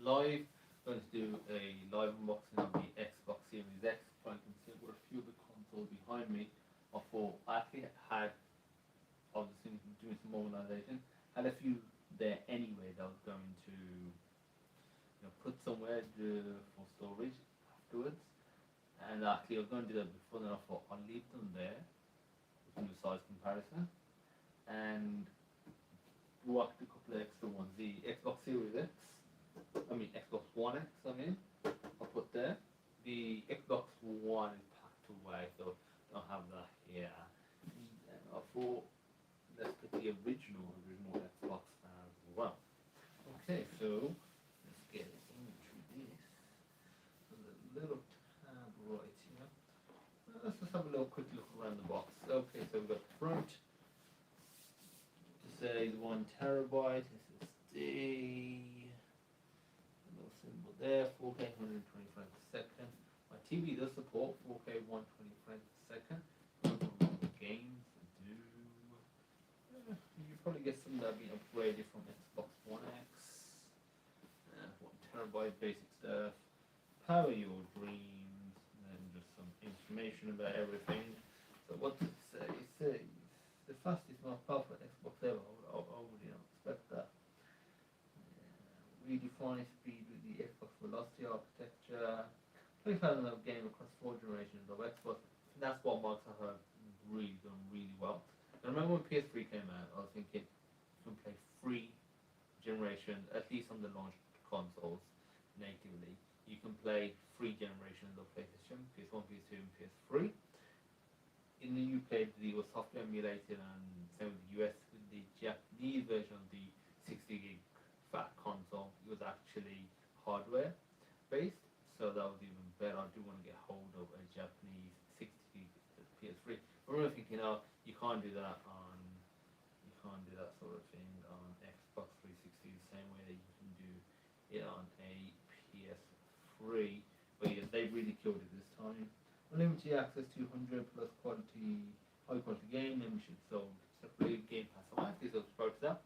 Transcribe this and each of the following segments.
live. I'm going to do a live unboxing of the Xbox Series X. So I can see I've got a few of the consoles behind me. I thought I actually had, obviously doing some organization, had a few there anyway that I was going to put somewhere for storage afterwards. And actually I was going to do that before, then I thought I'll leave them there. We can do size comparison. And walked a couple of extra ones. The Xbox Series X, Xbox One X, I'll put there. The Xbox One is packed away, so I don't have that here. And I thought, let's put the original Xbox as well. Okay, so let's get into this. There's a little tab right here. Let's just have a little quick look around the box. Okay, so we've got the front. Say 1 terabyte SSD, little symbol there, 4K 120 frames per second. My TV does support 4K 120 frames per second. The games do. You probably get some that have been upgraded from Xbox One X. 1 terabyte basic stuff. Power your dreams, and then just some information about everything. So what does it say? It says the fastest, most powerful Xbox ever. I would expect that. Redefine speed with the Xbox Velocity architecture. 20,000 of game across 4 generations of Xbox. That's what Microsoft have really done really well. I remember when PS3 came out, I was thinking you can play 3 generations, at least on the launch consoles natively. You can play 3 generations of PlayStation, PS1, PS2, and PS3. In the UK, it was software emulated, and same with the US. With the Japanese version of the 60 gig fat console, it was actually hardware based, so that was even better. I do want to get hold of a Japanese 60 gig PS3. I remember thinking, oh, you can't do that sort of thing on Xbox 360 the same way that you can do it on a PS3. But yes, they really killed it this time. Unlimited access to 100 plus high quality game membership sold separately Game Pass. I'm actually subscribed to that.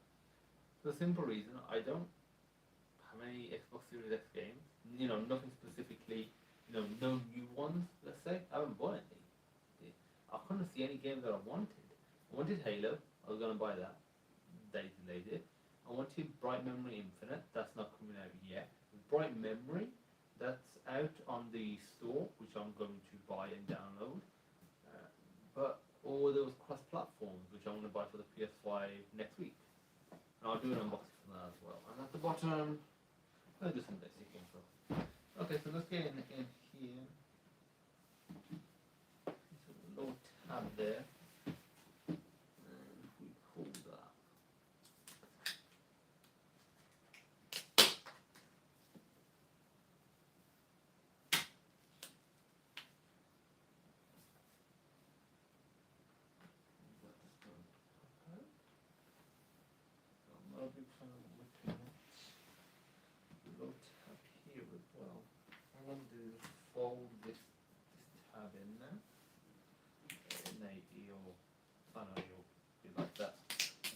For the simple reason I don't have any Xbox Series X games. Nothing specifically, no new ones, let's say. I haven't bought any. I couldn't see any games that I wanted. I wanted Halo, I was gonna buy that. They delayed it. I wanted Bright Memory Infinite, that's not coming out yet. Bright Memory, that's out on the store, which I'm going to buy and download. Or there was cross-platforms, which I'm going to buy for the PS5 next week. And I'll do an unboxing for that as well. And at the bottom, I'll do some basic info. Okay, so let's get in here. So a little tab there. And if we pull that. I'm not a big fan of looking at the little tab here as well. I'm going to fold this tab in there. You'll be like that.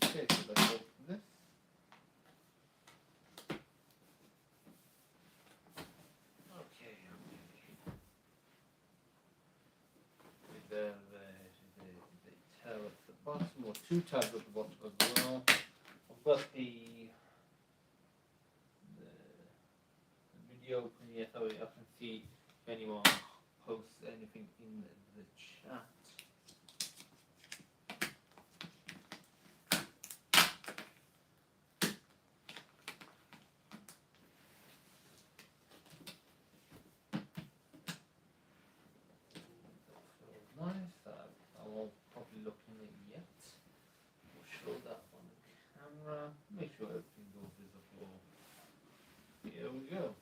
Okay, so let's open this. Okay. The tab at the bottom, or 2 tabs at the bottom as well. I've got the video open here, so I can see if anyone posts anything in the chat. Nice. I won't probably look in it yet. We'll show that on the camera. Make sure everything's all visible. Here we go.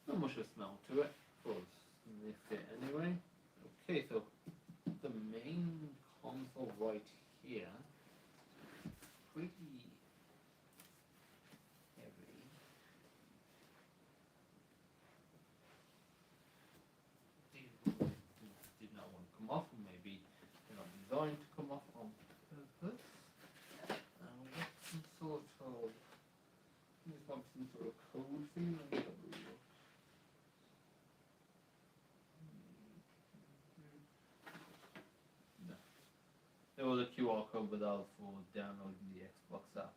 Not much of a smell to it. Of course, sniff it anyway. Okay, so the main console right here, pretty heavy. Did not want to come off, or maybe they're not designed to come off on purpose. And we code thing. Let me have a look. No. There was a QR code, but that was for downloading the Xbox app.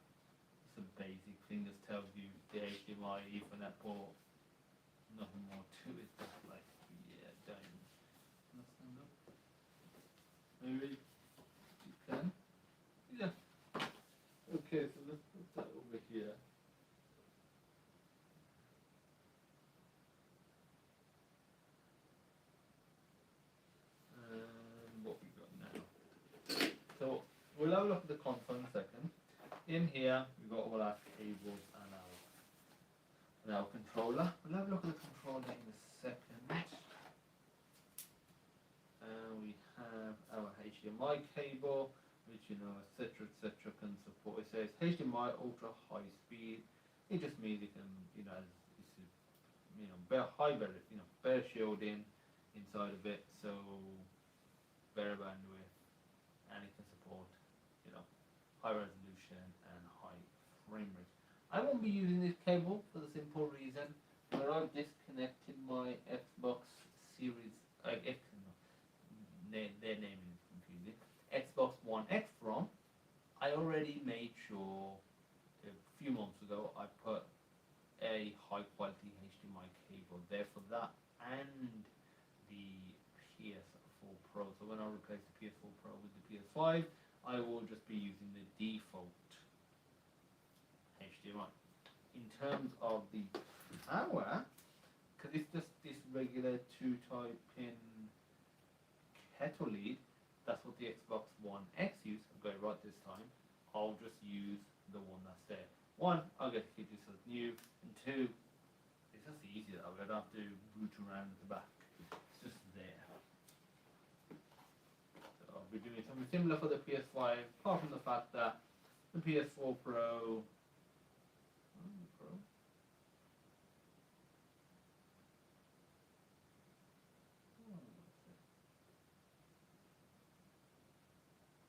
It's a basic thing, just tells you the HDMI, Ethernet port, nothing more to it. Just like, yeah, don't. Let's stand up. Maybe you can. Yeah. Okay, so let's put that over here. And what we got now. So we'll have a look at the console in a second. In here we've got all our cables and our controller. We'll have a look at the controller in a second. We have our HDMI cable, which etc. can support. It says HDMI ultra high speed. It just means it can, it's better high better, better shielding inside of it, so better bandwidth, and it can support, high resolution and high frame rate. I won't be using this cable for the simple reason that I've disconnected my Xbox Series X. Their name is confusing. Xbox One X from. I already made sure a few months ago I put a high quality HDMI cable there for that and the PS4 Pro. So when I replace the PS4 Pro with the PS5, I will just be using the default HDMI. In terms of the power, because it's just this regular 2-type pin kettle lead, that's what the Xbox One X used. I've got it right this time. I'll just use the one that's there. One, I'll get to keep this as new, and two, it's just easier. I don't have to root around at the back. It's just there. So I'll be doing something similar for the PS5, apart from the fact that the PS4 Pro.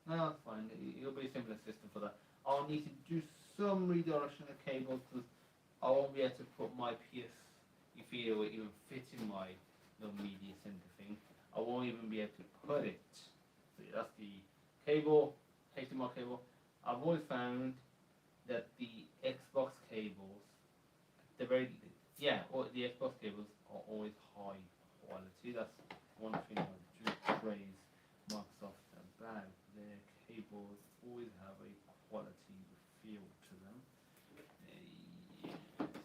No, that's fine. It'll be a similar system for that. I'll need to do some redirection of cables because I won't be able to put my PS, if it will even fit in my media center thing. I won't even be able to put it. So yeah, that's the cable, HDMI cable. I've always found that the Xbox cables, the Xbox cables are always high quality. That's one thing I do praise Microsoft about. Their cables always have a quality feel to them.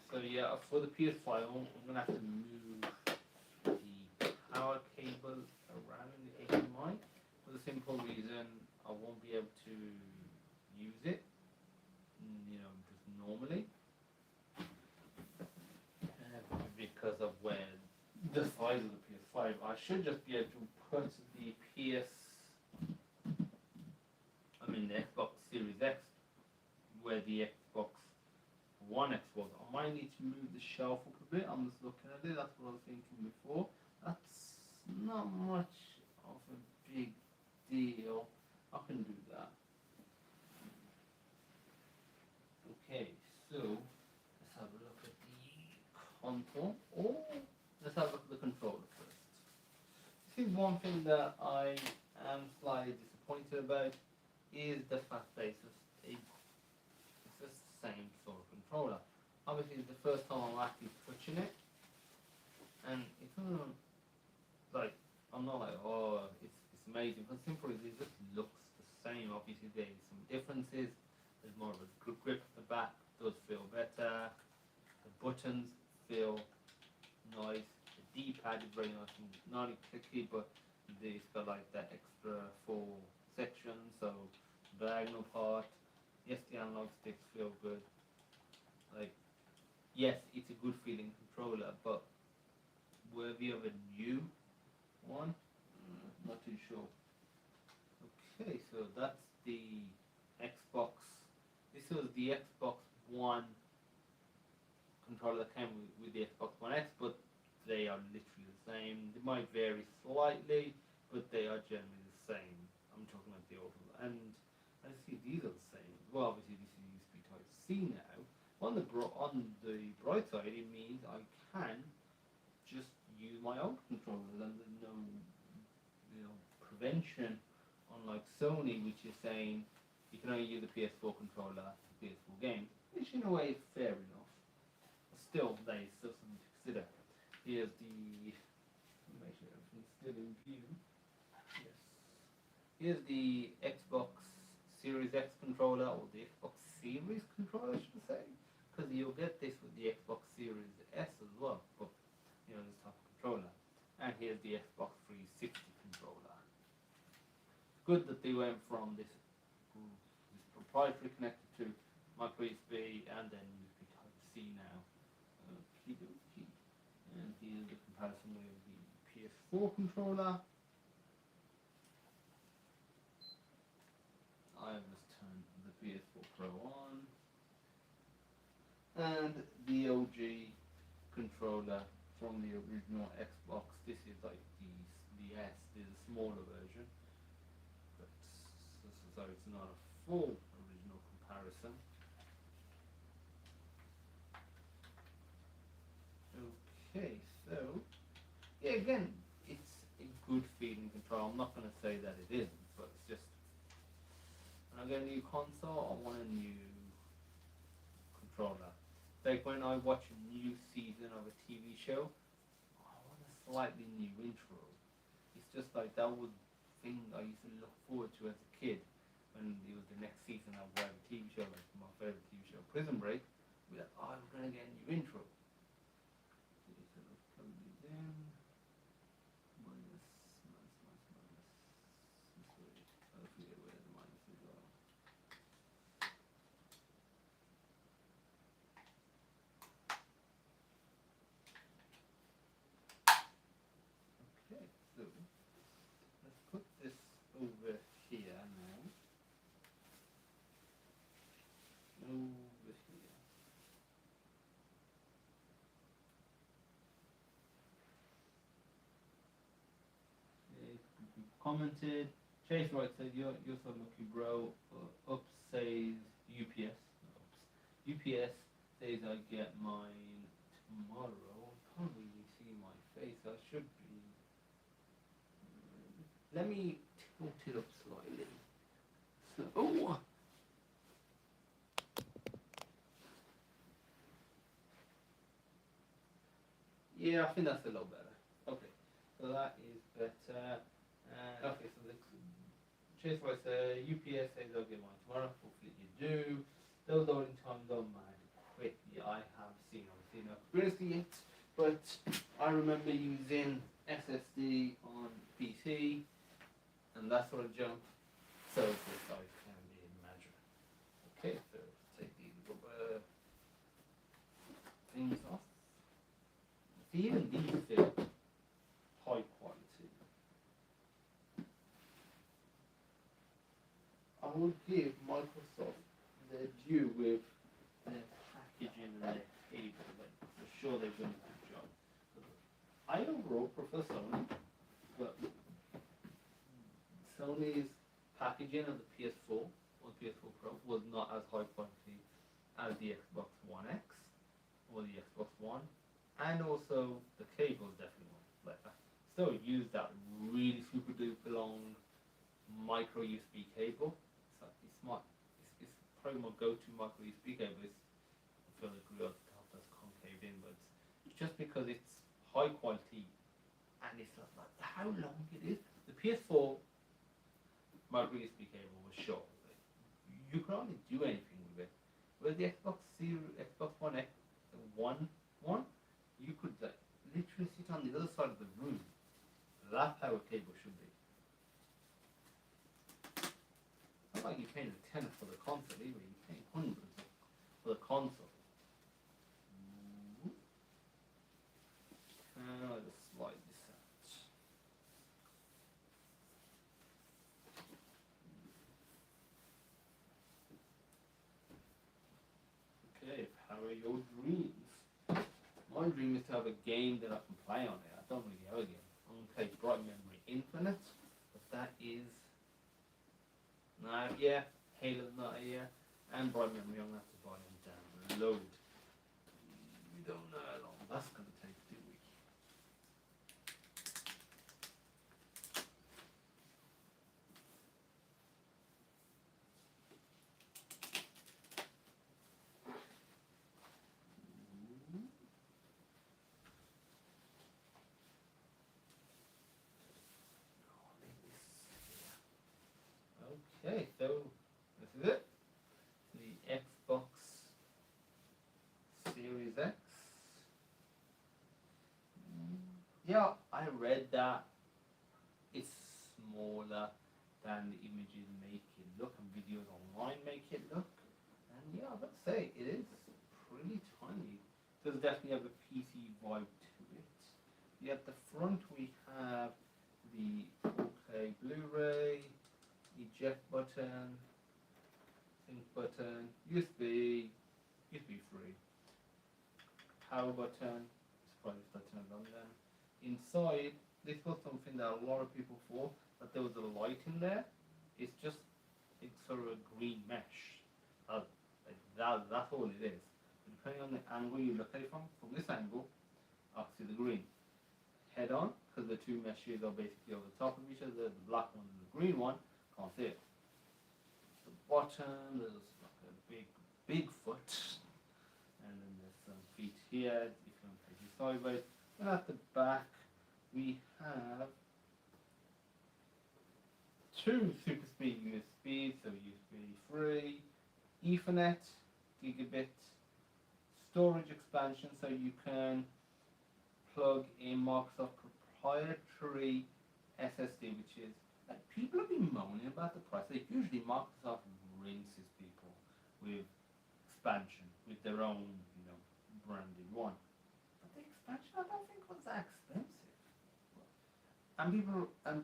So yeah, for the PS5, I'm gonna have to move the power cable around in the HDMI for the simple reason I won't be able to use it, just normally, because of where the size of the PS5. I should just be able to put the Xbox Series X where the Xbox One X was. I might need to move the shelf up a bit. I'm just looking at it. That's what I was thinking before. That's not much of a big deal. I can do that. Okay, so let's have a look at the console. Or let's have a look at the controller first. This is one thing that I am slightly disappointed about, is the fact that it's just the same sort of controller. Obviously, it's the first time I'm actually touching it, and it doesn't, I'm not like, oh, it's amazing. But simply, it just looks the same. Obviously, there's some differences. There's more of a good grip at the back. Does feel better. The buttons feel nice. The D-pad is very nice and not clicky, but it's got like that extra 4 sections. So diagonal part. Yes, the analog sticks feel good. Yes, it's a good feeling controller, but worthy of a new one? Not too sure. Okay, so that's the Xbox. This was the Xbox One controller that came with the Xbox One X, but they are literally the same. They might vary slightly, but they are generally the same. I'm talking about the old one. And I see these are the same. Well, obviously this is USB Type C now, On the bright side, it means I can just use my own controllers, and there's no prevention, unlike Sony, which is saying you can only use the PS4 controller for PS4 games, which in a way is fair enough. But still, there is still something to consider. Here's the make sure everything's still in view. Yes. Here's the Xbox Series X controller, or the Xbox Series controller, I should say, because you'll get this with the Xbox Series S as well. But this type of controller. And here's the Xbox 360 controller. Good that they went from this proprietary connector to micro USB and then USB Type-C now. Okie dokie. And here's the comparison with the PS4 controller. I just turned the PS4 Pro on. And the OG controller from the original Xbox. This is like the S, the smaller version. But so it's not a full original comparison. Okay, so yeah, again, it's a good feeling control. I'm not going to say that it isn't, but it's just when I get a new console, I want a new controller. Like when I watch a new season of a TV show, I want a slightly new intro. It's just like that was thing I used to look forward to as a kid when it was the next season of whatever TV show, like my favorite TV show, Prison Break. We're like, oh, we're gonna get a new intro. So let's plug these in. Minus. This way. I forget where the minuses are. Okay, so let's put this over here now. Over here. Okay, commented. Chase Wright said, you're so lucky, bro. Ups says UPS. UPS says I get mine tomorrow. I can't really see my face. I should be. Let me tilt it up slightly. So, oh! Yeah, I think that's a little better. Okay, so that is better. Okay, so the Chase Rice UPS says I'll get mine tomorrow. Hopefully you do. Those loading times are mad quickly. I have seen, obviously not experienced it yet, but I remember using SSD on PC and that sort of jump. So this I can imagine. Okay, so take these rubber things off. Even these feel high quality. I would give Microsoft their due with their packaging and their cable. Like, for sure they've done a good job. I overall prefer Sony, but Sony's packaging of the PS4 or the PS4 Pro was not as high quality as the Xbox One X or the Xbox One. And also the cable is definitely one. Like I still use that really super duper long micro USB cable. It's smart. It's probably my go-to micro USB cable. It's I feel like real stuff that's concave in, but it's just because it's high quality and it's like how long it is. The PS4 micro USB cable was short. Like, you could hardly do anything with it. Whereas the Xbox Series, Xbox One X, one you could literally sit on the other side of the room. That power cable should be. It's not like you're paying a tenner for the console either, you're paying hundreds for the console. And I'll just slide this out. Okay, how are your dreams? My dream is to have a game that I can play on it. I don't really have a game. I'm going to play Bright Memory Infinite, but that is not out yet. Halo's not out yet, and Bright Memory I'm going to have to buy them download. don't know how long that's going to take, do we? Okay, so this is it. The Xbox Series X. Yeah, I read that it's smaller than the images make it look and videos online make it look. And yeah, let's say it is pretty tiny. Does definitely have a PC vibe to it. Yeah, at the front we have the 4K Blu-ray, eject button, sync button, USB 3, power button. Surprised if I turned on then. Inside, this was something that a lot of people thought that there was a light in there. It's sort of a green mesh. That's all it is. But depending on the angle you look at it from this angle, I'll see the green. Head on, because the two meshes are basically over the top of each other, the black one and the green one, can't see it. The bottom, there's like a big foot, and then there's some feet here if you want to take it sideways. And at the back, we have two super speed USBs, so USB 3, Ethernet, gigabit, storage expansion, so you can plug in Microsoft proprietary SSD, which is like people have been moaning about the price. Like usually Microsoft rinses people with expansion, with their own, branded one. But the expansion I don't think was that expensive.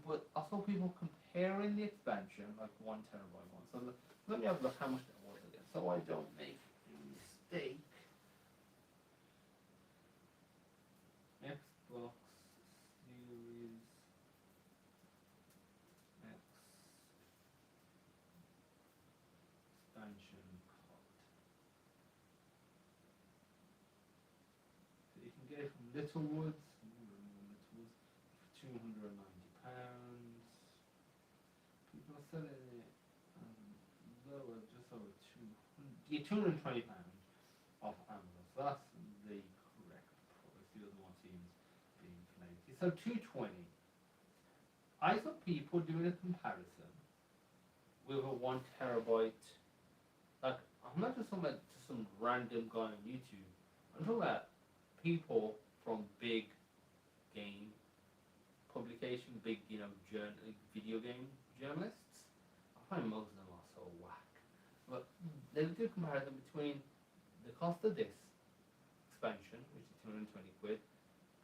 But I saw people comparing the expansion, like 1 terabyte one. So let me have a look how much that was again, so I don't make a mistake. Xbox Series X expansion card. So you can get it from Littlewoods. For £290. People are selling it lower, just over £220 off Amazon. So that's the correct price. The other one seems being inflated. So 220. I saw people doing a comparison with a 1 terabyte. Like I'm not just talking about just some random guy on YouTube. I'm talking about people from big game publication, big video game journalists. I find most of them are so whack. But they do a comparison between the cost of this expansion, which is 220 quid,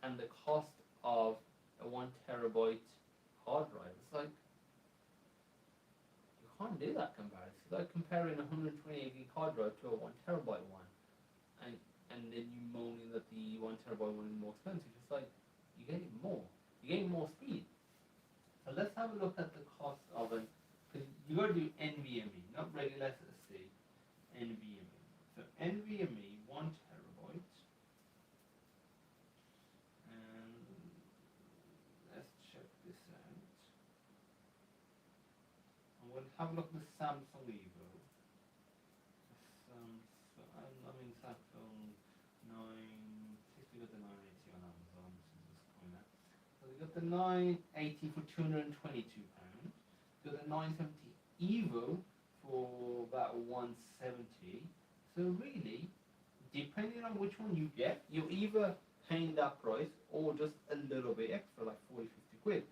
and the cost of a 1 terabyte hard drive. It's like you can't do that comparison. It's like comparing a 128 gig hard drive to a 1 terabyte one, and then you moaning that the 1 terabyte one is more expensive. It's like you're getting more. You're getting more speed. So let's have a look at the cost of an. Because you got to do NVMe, not regular SSD. NVMe. So NVMe 1 terabyte. And let's check this out. I'm going to have a look at the Samsung Evo. Samsung 960, got the 980 on Amazon. So we got the 980 for £222. Got the 970 Evo for about 170. So really, depending on which one you get, you're either paying that price or just a little bit extra, like 40-50 quid.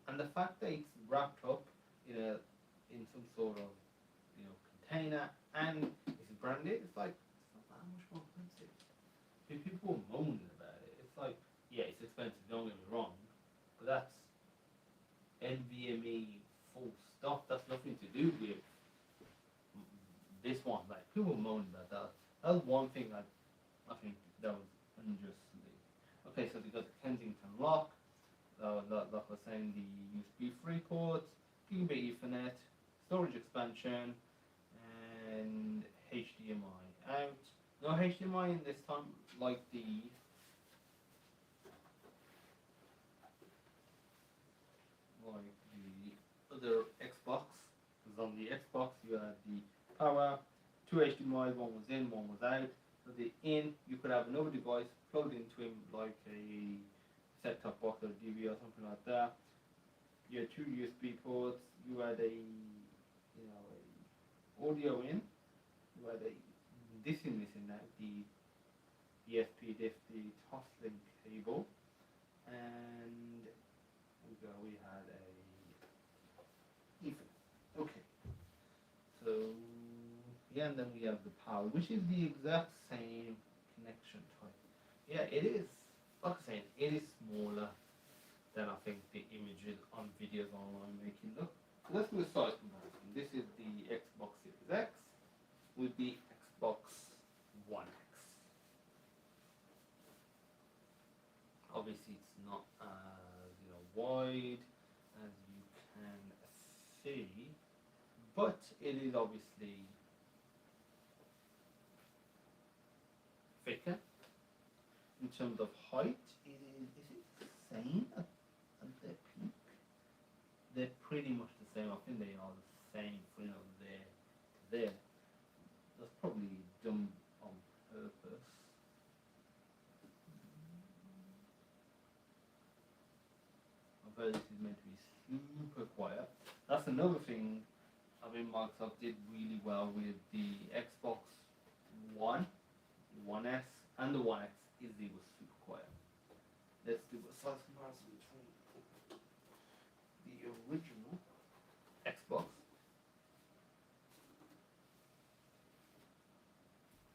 And the fact that it's wrapped up in some sort of container and it's branded, it's like it's not that much more expensive. People are moaning about it. It's like, yeah, it's expensive, don't get me wrong, but that's NVMe full stop. That's nothing to do with this one. Like people moan about that. That was one thing that I think that was unjustly. Okay, so we got the Kensington lock. Like I was saying, the USB 3 ports, gigabit Ethernet, storage expansion, and HDMI out. No HDMI in this time. like the other Xbox. Because on the Xbox you had the power, two HDMI, one was in, one was out. So the in, you could have another device plugged into him like a set-top box or DV or something like that. You had two USB ports. You had a audio in. You had a this is missing now, the ESP diff, the Toslink cable, and we had a Ethernet. Okay, so yeah, and then we have the power, which is the exact same connection type. Yeah, it is. Like I said, it is smaller than I think the images on videos online make it look. So let's do a size comparison. This is the Xbox Series X with the Xbox One X. Obviously, it's not as wide as you can see, but it is obviously thicker. In terms of height, is it the same at their peak? They're pretty much the same. I think they are the same from there to there. That's probably done on purpose. Although this is meant to be super quiet. That's another thing I mean Microsoft did really well with the Xbox One, the One S, and the One X is it was super quiet. Let's do a size comparison between the original Xbox.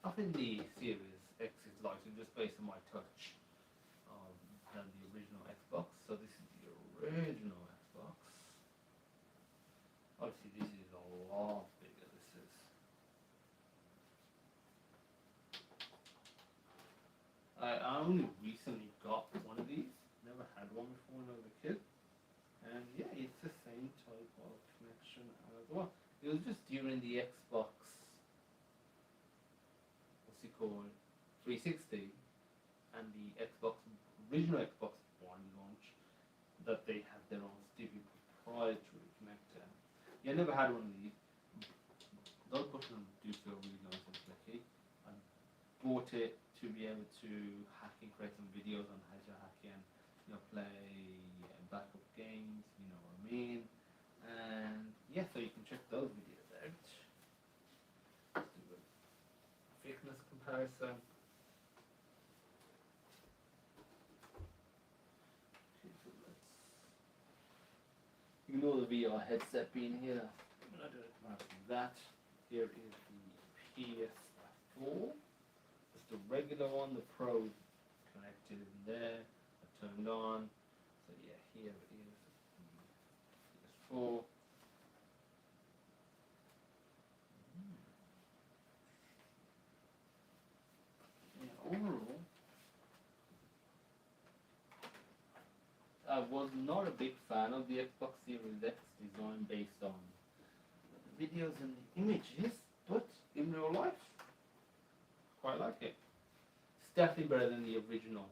I think the Series X is lighter just based on my touch than the original Xbox. So this is the original Xbox. Obviously this is a lot bigger. This is. I only recently got one of these. Never had one before when I was a kid. And yeah, it's the same type of connection as well. It was just during the Xbox, what's it called, 360 and the original Xbox One launch that they had their own stupid proprietary connector. Yeah, I never had one of these. Those buttons do feel really nice and clicky. I bought it to be able to hack and create some videos on how to hack and play backup games, you know what I mean. And yeah, so you can check those videos out. Let's do a thickness comparison. Okay, so let's ignore the VR headset being here. I'm gonna do a comparison of that. Here is the PS4. It's the regular one, the Pro connected in there, turned on. So yeah, here is the PS4. Yeah, overall, I was not a big fan of the Xbox Series X design based on the videos and the images, but in real life, quite like it. It's definitely better than the original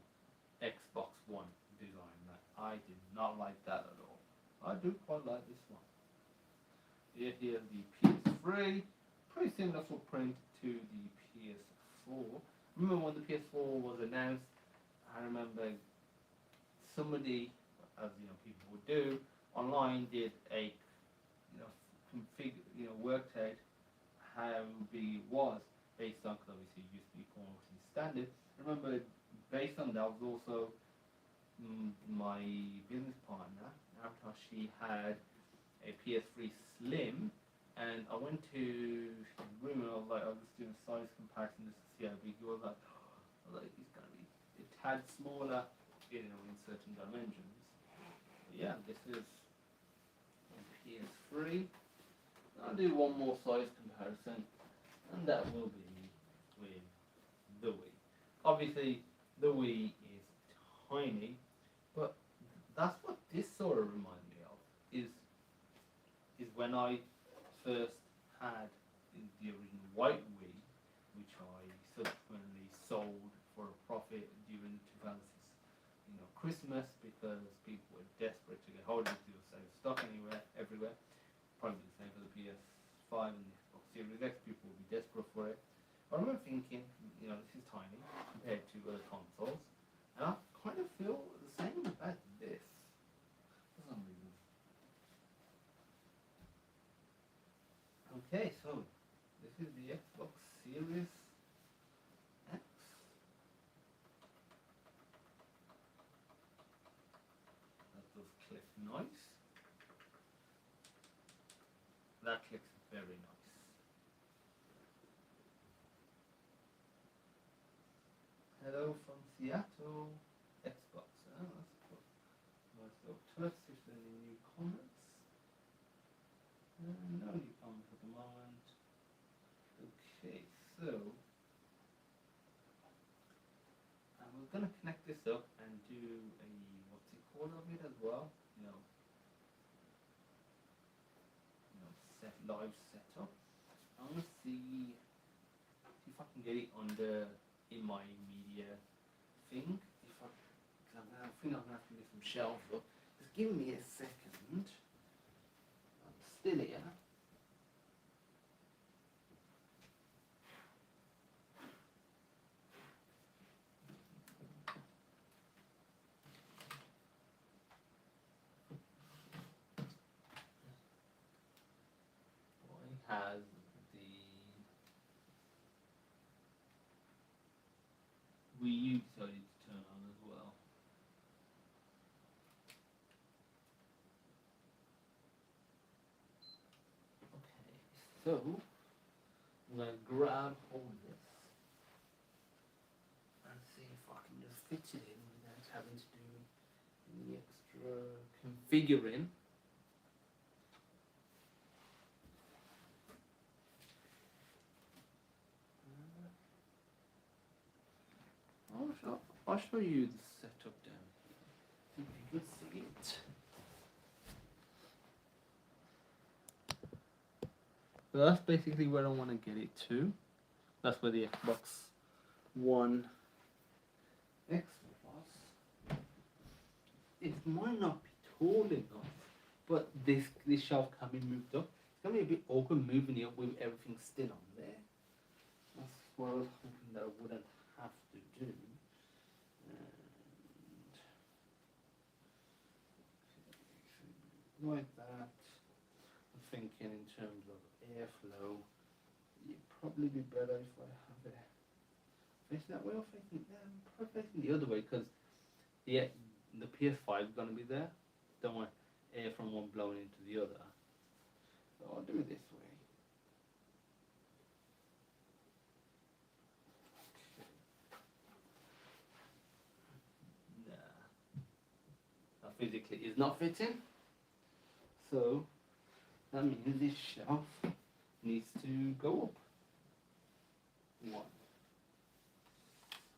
Xbox One design. I did not like that at all. I do quite like this one. Here's the PS3, pretty similar footprint to the PS4. Remember when the PS4 was announced, I remember somebody, as people would do, online did a worked out how big it was based on, because obviously it used to be quality standard. Remember, based on that was also my business partner, after she had a PS3 Slim, and I went to his room and I was just doing a size comparison just to see how big it was. It's gonna be a tad smaller, in certain dimensions. But yeah, this is PS3. I'll do one more size comparison, and that will be with the Wii. Obviously, the Wii is tiny, but that's what this sort of reminds me of. Is when I first had the original white Wii, which I subsequently sold for a Christmas because people were desperate to get hold of it. They were selling stock everywhere. Probably the same for the PS5 and the Xbox Series X. People will be desperate for it. I remember thinking, this is tiny compared to other consoles, and I kind of feel the same about this for some reason. Okay, so this is the Xbox Series X. That does click nice. That clicks very nice. Hello from Seattle. Xbox. Let's put nice little text if there are any new comments. No new comments at the moment. Okay, so we're gonna connect this up and do a what's it called of it as well. Set live setup. I'm gonna see if I can get it in my media thing. I think I'm gonna have to get some shelves up. Just give me a second. I'm still here. Has the Wii U decided to turn on as well. Okay, so I'm gonna grab hold of this and see if I can just fit it in without having to do any extra configuring. I'll show you the setup down here. If you can see it. So that's basically where I want to get it to. That's where the Xbox One X was. It might not be tall enough, but this shelf can be moved up. It's going to be a bit awkward moving it up with everything still on there. That's what I was hoping that I wouldn't have to do. Like that. I'm thinking in terms of airflow, it'd probably be better if I have it facing that way or probably facing the other way, because the PS5 is going to be there. Don't want air from one blowing into the other. So I'll do it this way. Nah. That physically is not fitting. So that means this shelf needs to go up one.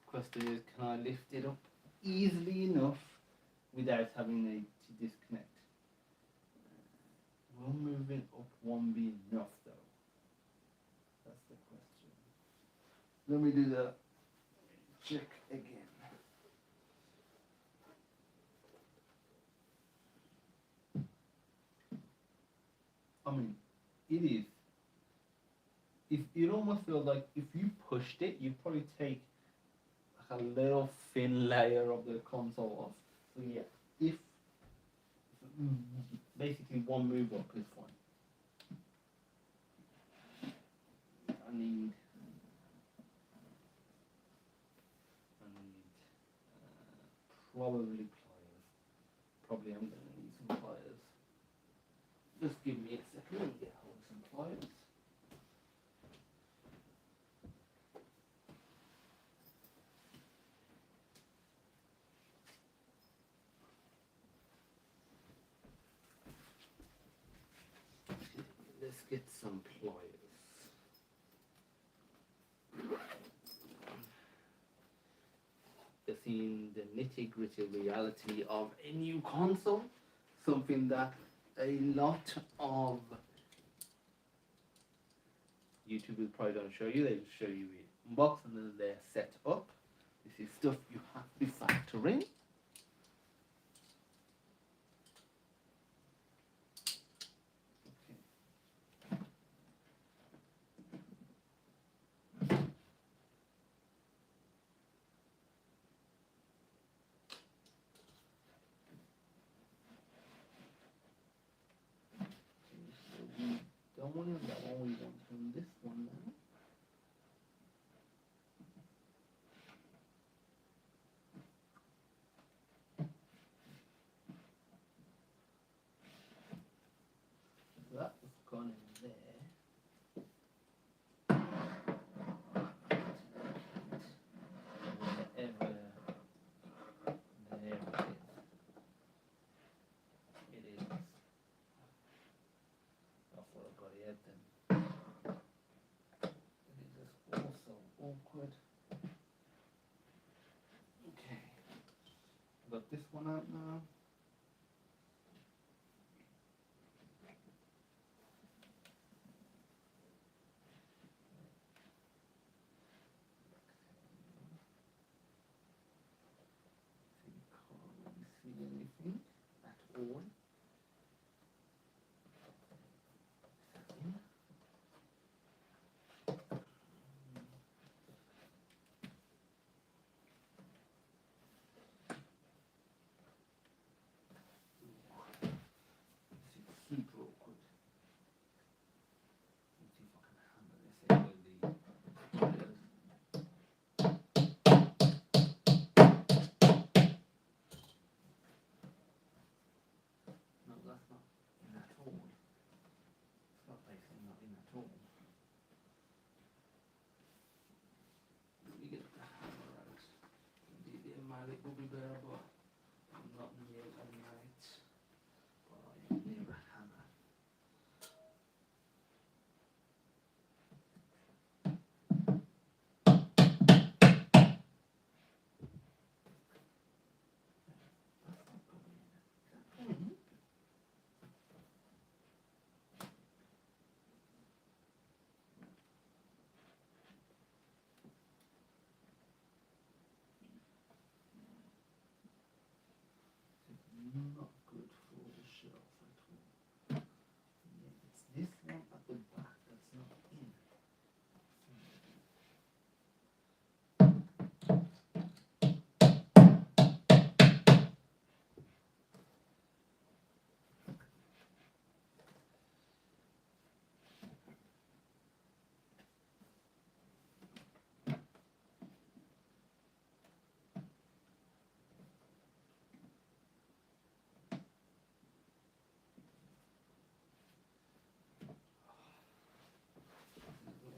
Question is, can I lift it up easily enough without having to disconnect? Will moving up one be enough though? That's the question. Let me do the check again. I mean, it is. It almost feels like if you pushed it, you'd probably take like a little thin layer of the console off. So yeah, if basically one move up is fine. I need probably pliers. Probably I'm going to need some pliers. Just give me a second and get hold of some pliers. Let's get some pliers. Just in the nitty-gritty reality of a new console, something that a lot of YouTubers probably don't show you. They just show you it unboxed and then they're set up. This is stuff you have to factor in. only on that one, we want on this one now. So that was gone in there. Wherever there it is. That's what I've got here then. It is also awkward. Okay. Got this one out now. Can't really see anything at all. Super awkward. Let's see if I can handle this here with the wires. No, that's not in at all. It's not basically not in at all. Let me get the hammer out. Maybe a mallet will be better, but I'm not near a mallet. But I am near a hammer. That's not going in. Is that going in? Not good for the shelf at all. Yeah, it's this one at the back that's not in.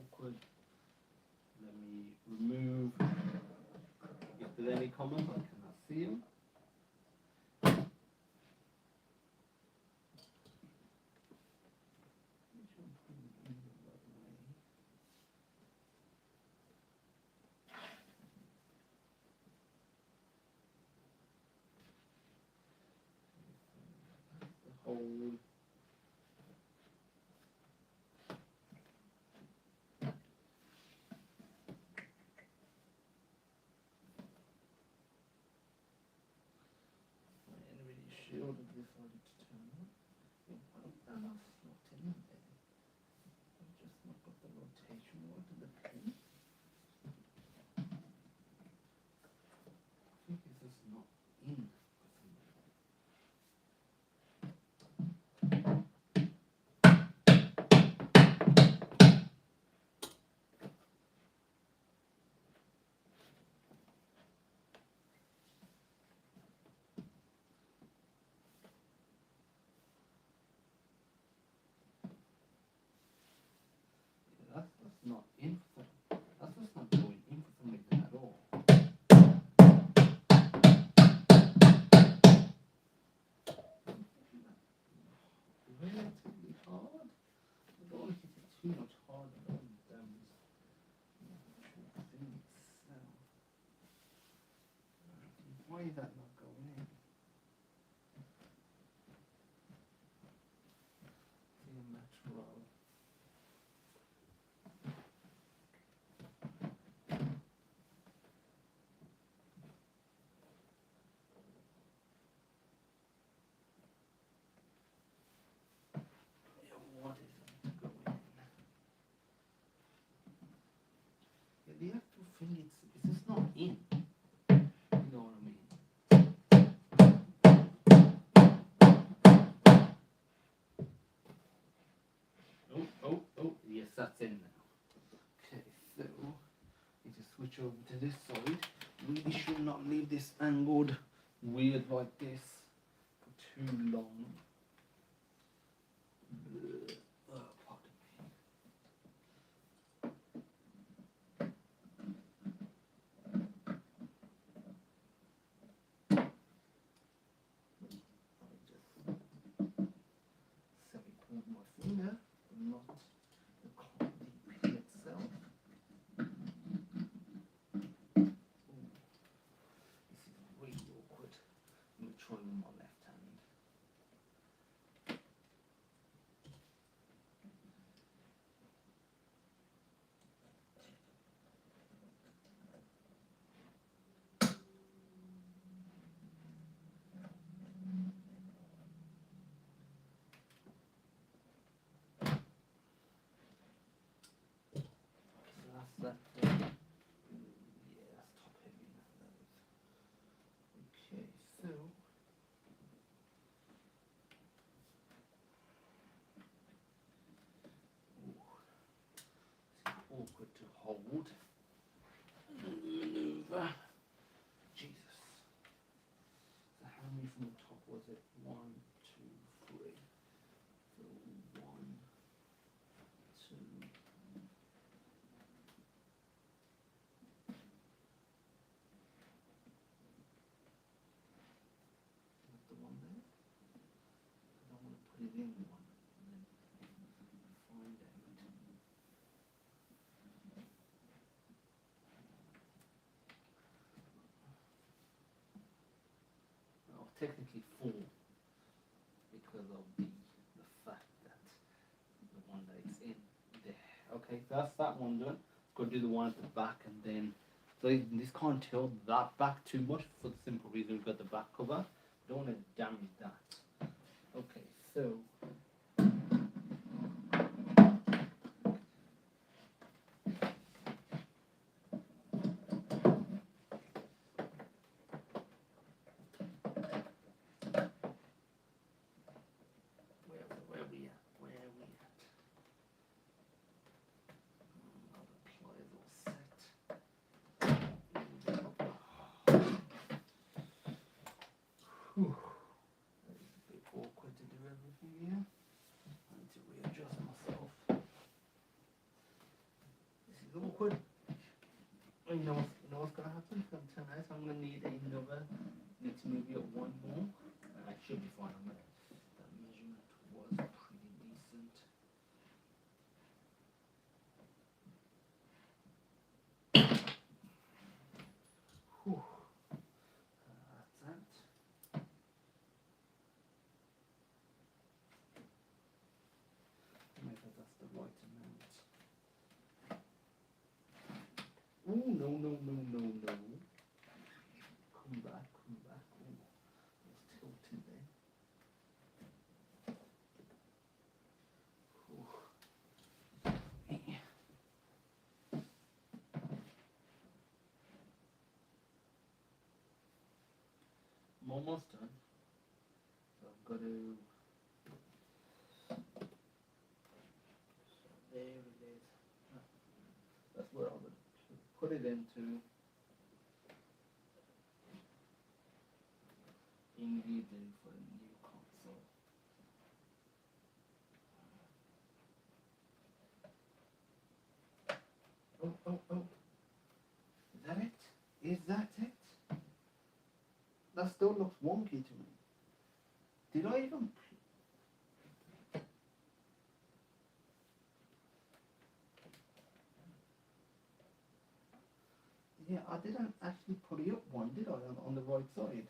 Awkward. Let me remove. If there's any comments, I cannot see them. Which one's going in the right way? That's the whole. I'm really sure that this one is turned. Why is that not slotted in there? I've just not got the rotation right to the pin. I think it's just not in. That's not in for that's just not going in for some reason at all. Relatively hard. I don't want to hit it too much harder on the actual thing itself. Why is that not going in? The natural. Yeah, what is it going in? that's in now. Okay, so need to switch over to this side. Really should not leave this angled weird like this for too long. Pardon me. Let me just semi-point my finger, not the pin itself. Ooh, this is really awkward. I'm going to try with my left hand. So that's that. Yeah, that's top heavy. Okay, so awkward to hold. Maneuver. Jesus. So how many from the top was it? 1, 2, 3. So 1, 2. Is the one there? I don't want to put it in one and then find out. Well, technically 4 because of the fact that the one that is in there. Okay, that's that one done. Go do the one at the back and then so this can't tilt that back too much for the simple reason we've got the back cover. Don't want to damage that. Okay, so where we at? Got the pliers all set. Whew. That is a bit awkward to do everything here. I need to readjust myself. This is awkward. You know what's gonna happen? It's gonna turn out I'm gonna need another. Need to maybe up one more. I should be fine. That measurement was pretty decent. Whew. That's that. Make sure that's the right amount. Oh no. Come back. Oh, it's tilted there. I'm almost done. So I've got to. There it is. That's where I'm going to put it into. Ingredient for a new console. Oh. Is that it? Is that it? That still looks wonky to me. Did I even... Yeah, I didn't actually put it up one, did I, on the right side?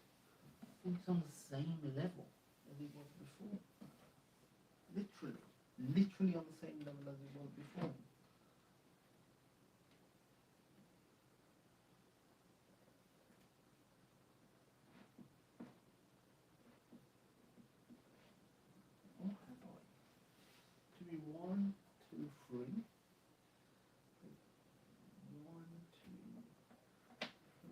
I think it's on the same level as it was before. Literally on the same level as it was before. What have I? To be 1, 2, 3. 1, 2, 3, 4.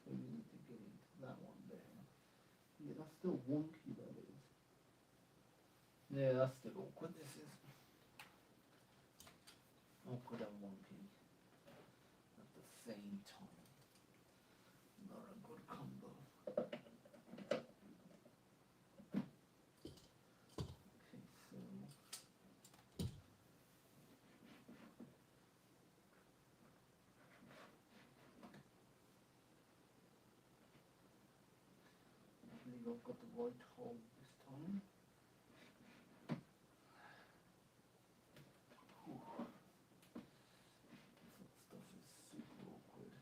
So we need to get into that one there. Yeah, that's still wonky, that is. Yeah, that's still awkward. This is awkward and wonky at the same time. Not a good combo. Okay, so I believe I've got the right hole this time. Whew. That stuff is super awkward.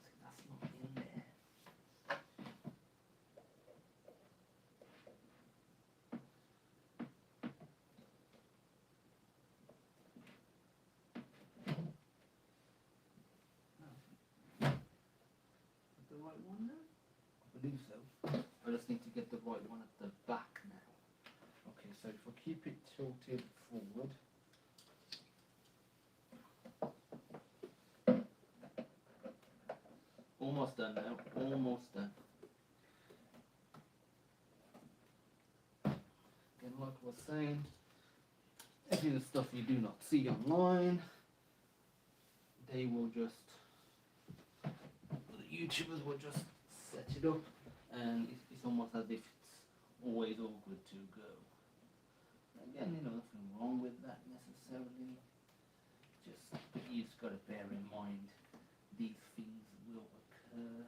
See, that's not in there. The right one now? I believe so. I just need to get the right one at the back now. Okay, so if I keep it tilted forward. Almost done now, almost done. Again, like I was saying, this is the stuff you do not see online. They will just, the YouTubers will just set it up, and it's almost as if it's always all good to go. Again, nothing wrong with that necessarily. You just got to bear in mind these things will occur.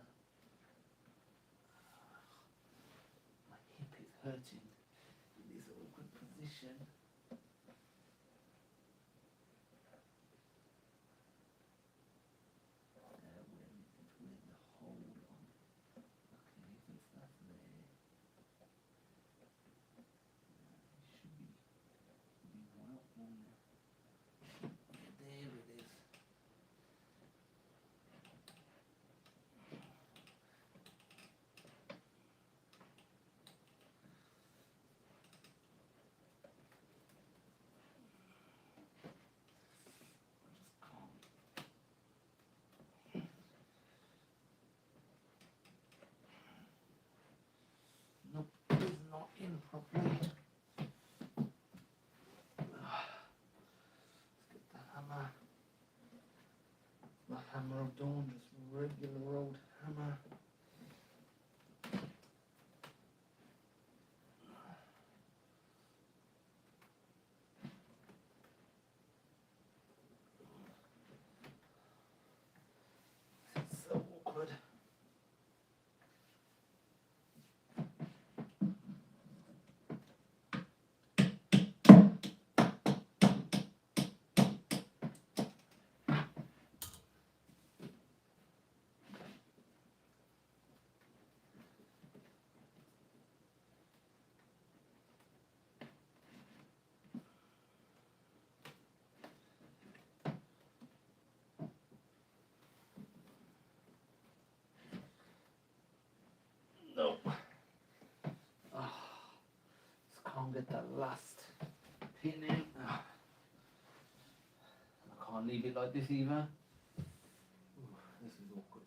My hip is hurting in this awkward position. With the hold on. Okay, if that's there, it should be right on. Yeah, there it is. Nope, it's not in properly. Let's get the hammer. The hammer of dawn, just regular old hammer. It's so awkward. Nope. Just can't get that last pin in. I can't leave it like this either. This is awkward.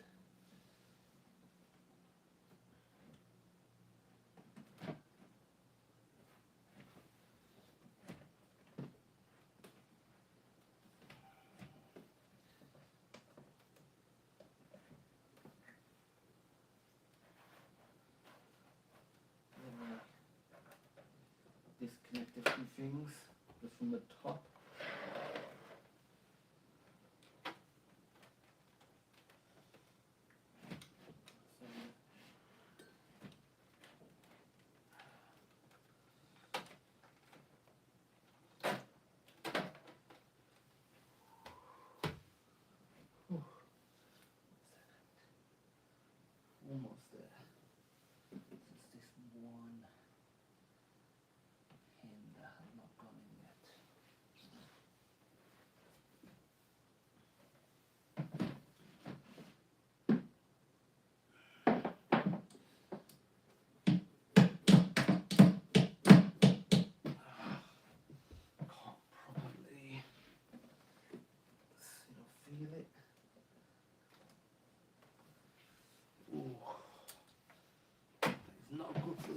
Disconnect a few things just from the top. Almost there. It's this one pin that has not gone in yet.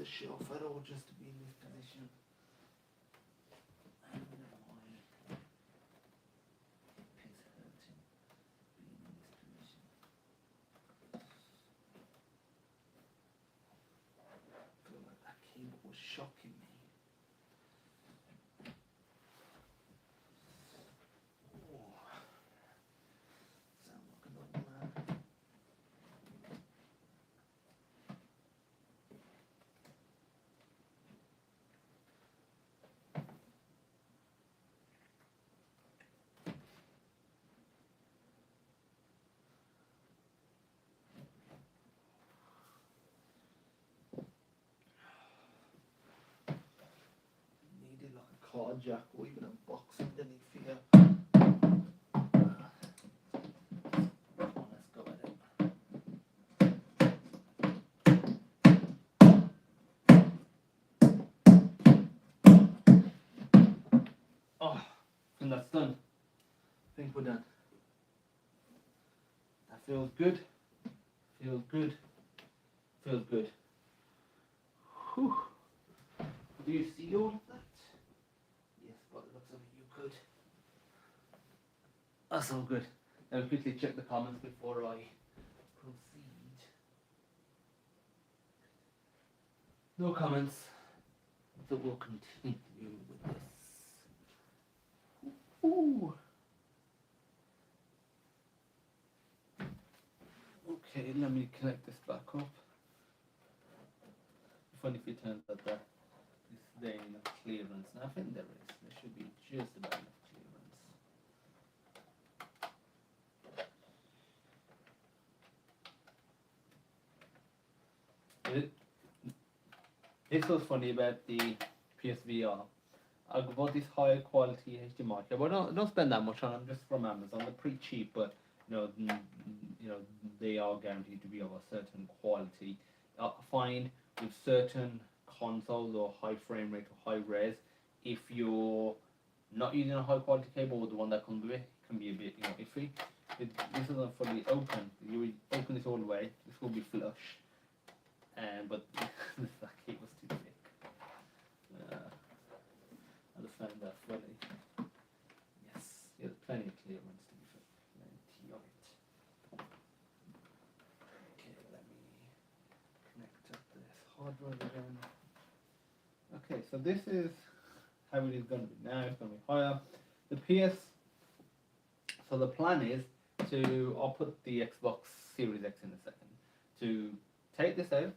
the shelf at all just to be in this position. And my hip is hurting being in this position. I feel like that cable was shocking me. Oh, sound like an old man. Needed like a car jack or even a box underneath here. Come on, let's go at it. Oh, and that's done. I think we're done. That feels good. Feels good. Feels good. Whew. Do you see all of that? Yes, by the looks of it, you could. That's all good. Now quickly check the comments before I proceed. No comments. So we'll continue with this. Ooh. Okay, let me connect this back up. Funny if it turns out that there ain't enough clearance. Now I think there is. There should be just about enough clearance. This was funny about the PSVR. I bought this higher quality HDMI cable. Don't spend that much on them, just from Amazon. They're pretty cheap, but they are guaranteed to be of a certain quality. I find with certain consoles or high frame rate or high res, if you're not using a high quality cable or the one that comes with it, can be a bit iffy. This isn't fully open. You open this all the way, this will be flush. But that cable's too thick. I just found that funny. Yes, there's plenty of clearance to be fair. Plenty of it. Okay, let me connect up this hard drive again. Okay, so this is how it is going to be now. It's going to be higher. The PS. So the plan is I'll put the Xbox Series X in a second, to take this out,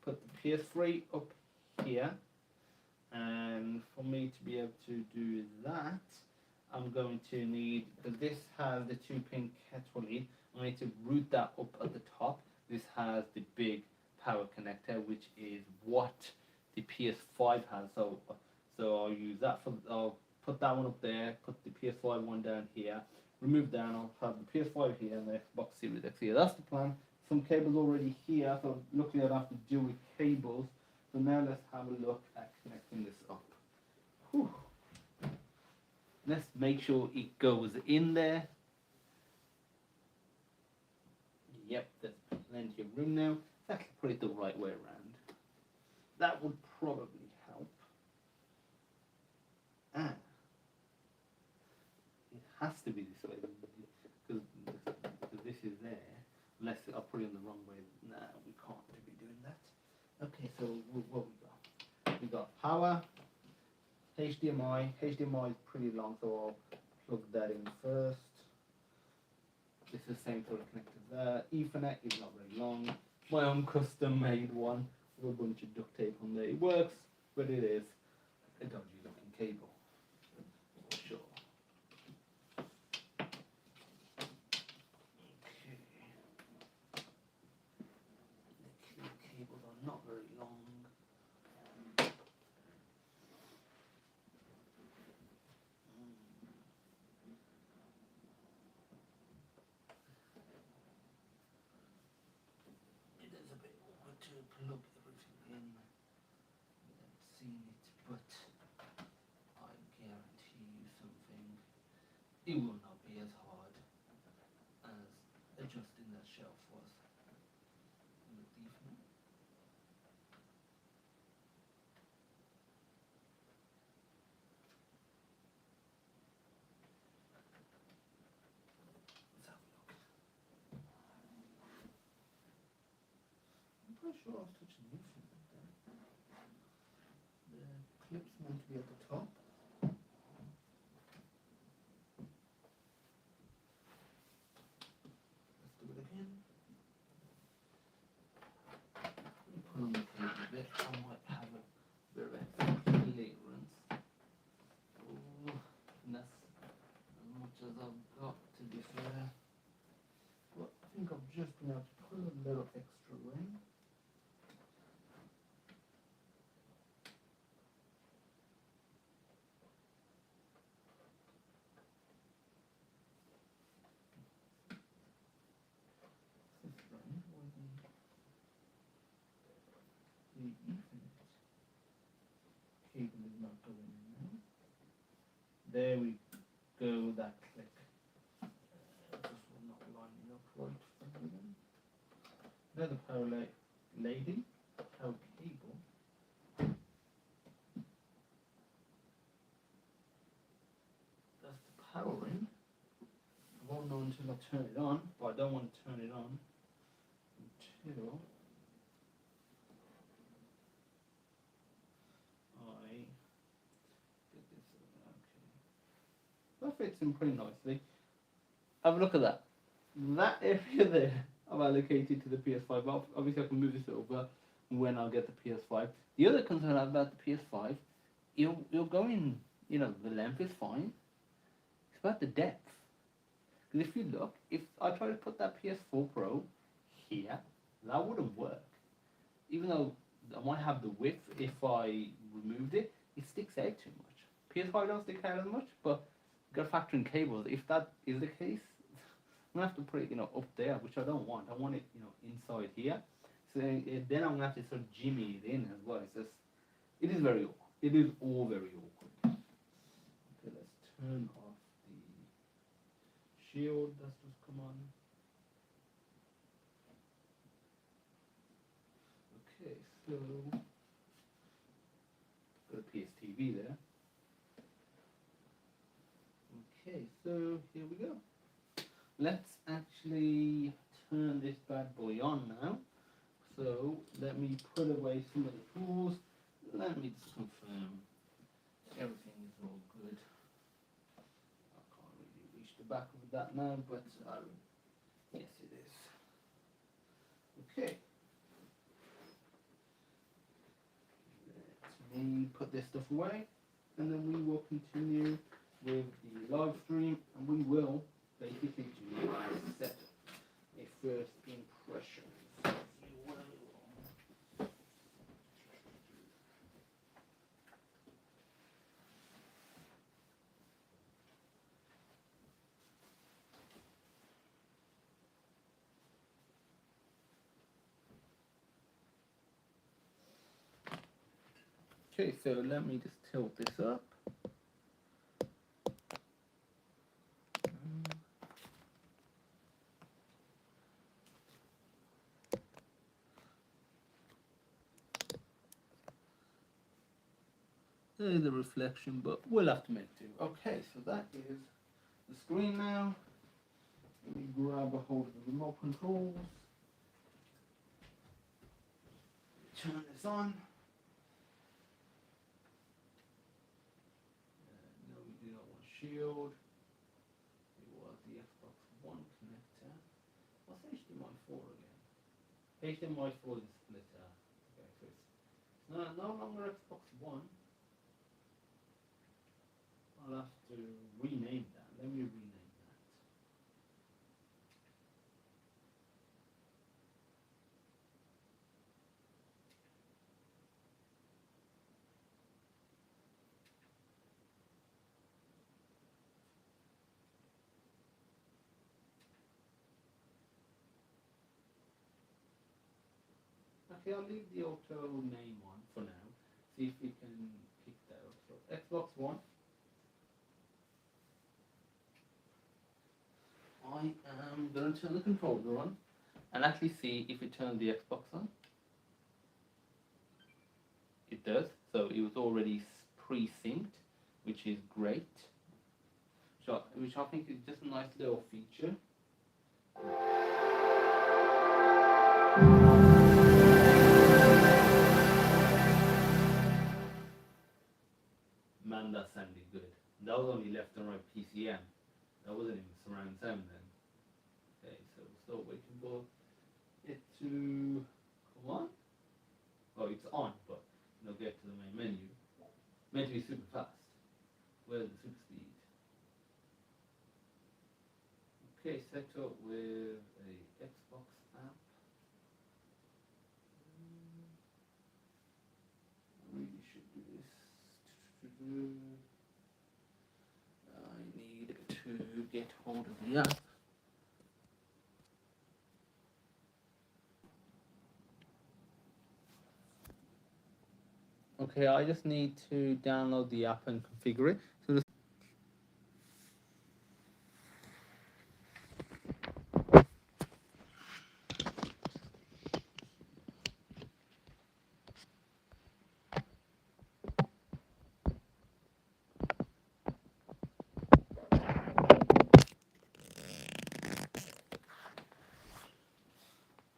put the PS3 up here, and for me to be able to do that, I'm going to need, because this has the 2-pin kettle lead, I need to route that up at the top. This has the big power connector, which is what the PS5 has. So I'll use that I'll put that one up there, put the PS5 one down here, remove that, and I'll have the PS5 here and the Xbox Series X here. That's the plan. Some cables already here, so luckily I don't have to deal with cables. So now let's have a look at connecting this up. Whew. Let's make sure it goes in there. Yep, there's plenty of room now. Let's actually put it the right way around. That would probably help. And it has to be this way because this is there. Unless I'll put it in the wrong way. Nah, we can't be doing that. Okay, so what we got? We got power, HDMI. HDMI is pretty long, so I'll plug that in first. This is the same sort of connector there. Ethernet is not very long. My own custom made one with a bunch of duct tape on there. It works, but it is a dodgy looking cable. For sure. Okay. The cables are not very long. It is a bit awkward to plug everything in without seeing it, but I guarantee you something. It will not be as hard as adjusting that shelf was with Ethernet. quite sure I was touching the infinite there. The clip's meant to be at the top. Let's do it again. Put on the page a bit. I might have a bit of extra clearance. Oh, and that's as much as I've got, to be fair. But I think I've just been able to put a little extra in. This ring, where the infinite cable is not going in now. There we go, that click. This was not lining up right for some reason. There's the power lady, power cable. That's the powering. I won't know until I turn it on, but I don't want to turn it on until I get this. Okay. That fits in pretty nicely. Have a look at that. That area there I've allocated to the PS5. But obviously I can move this over when I get the PS5. The other concern I have about the PS5, you're going, the length is fine. It's about the depth. Because if you look, if I try to put that PS4 Pro here, that wouldn't work. Even though I might have the width, if I removed it, it sticks out too much. PS5 don't stick out as much, but you've got to factor in cables. If that is the case, I'm going to have to put it, up there, which I don't want. I want it, inside here. So then I'm going to have to sort of jimmy it in as well. It is very awkward. It is all very awkward. Okay, let's turn off the shield that's just come on. Okay, so got a PS TV there. Okay, so here we go. Let's actually turn this bad boy on now. So let me put away some of the tools. Let me just confirm everything is all good. I can't really reach the back of that now, but yes it is. Okay. Let me put this stuff away, and then we will continue with the live stream, and we will basically do a set a first impression. Okay, so let me just tilt this up. There's a reflection, but we'll have to make do. Okay, so that is the screen now. Let me grab a hold of the remote controls. Turn this on. No, we do not want shield. It was the Xbox One connector. What's HDMI 4 again? HDMI 4 is splitter. Okay, so it's no longer Xbox One. I'll have to rename that. Let me rename that. Okay, I'll leave the auto name on for now. See if we can pick that up. So Xbox One. I am going to turn the controller on and actually see if it turns the Xbox on. It does, so it was already pre-synced, which is great. So, which I think is just a nice little feature. sounded good. That was only left and right PCM. That wasn't even surround sound then. Okay, so we're still waiting for it to come on. Oh, it's on, but get to the main menu. Meant to be super fast. Where's the super speed? Okay, set up with a Xbox app. I really should do this. I need to get hold of the app. Okay, I just need to download the app and configure it. So this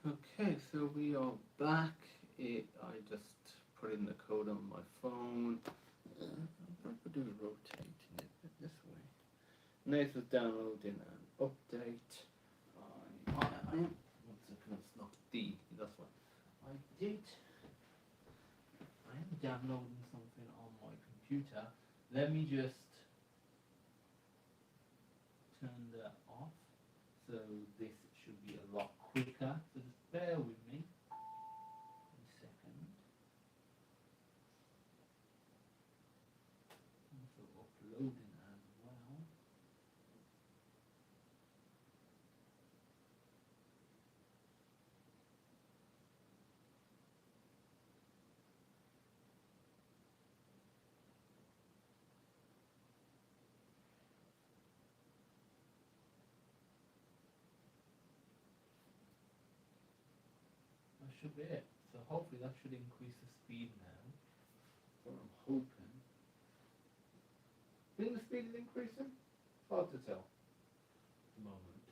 okay, so we are back. I just put in the code on my phone. What would do rotating it this way? Nice is downloading an update. I am. One second, it's not D. That's what I did. I am downloading something on my computer. Let me just turn that off. So this should be a lot quicker. So just bear with me. A second. Also uploading as well. That should be it. So hopefully that should increase the speed now. What I'm hoping. Think the speed is increasing? Hard to tell at the moment.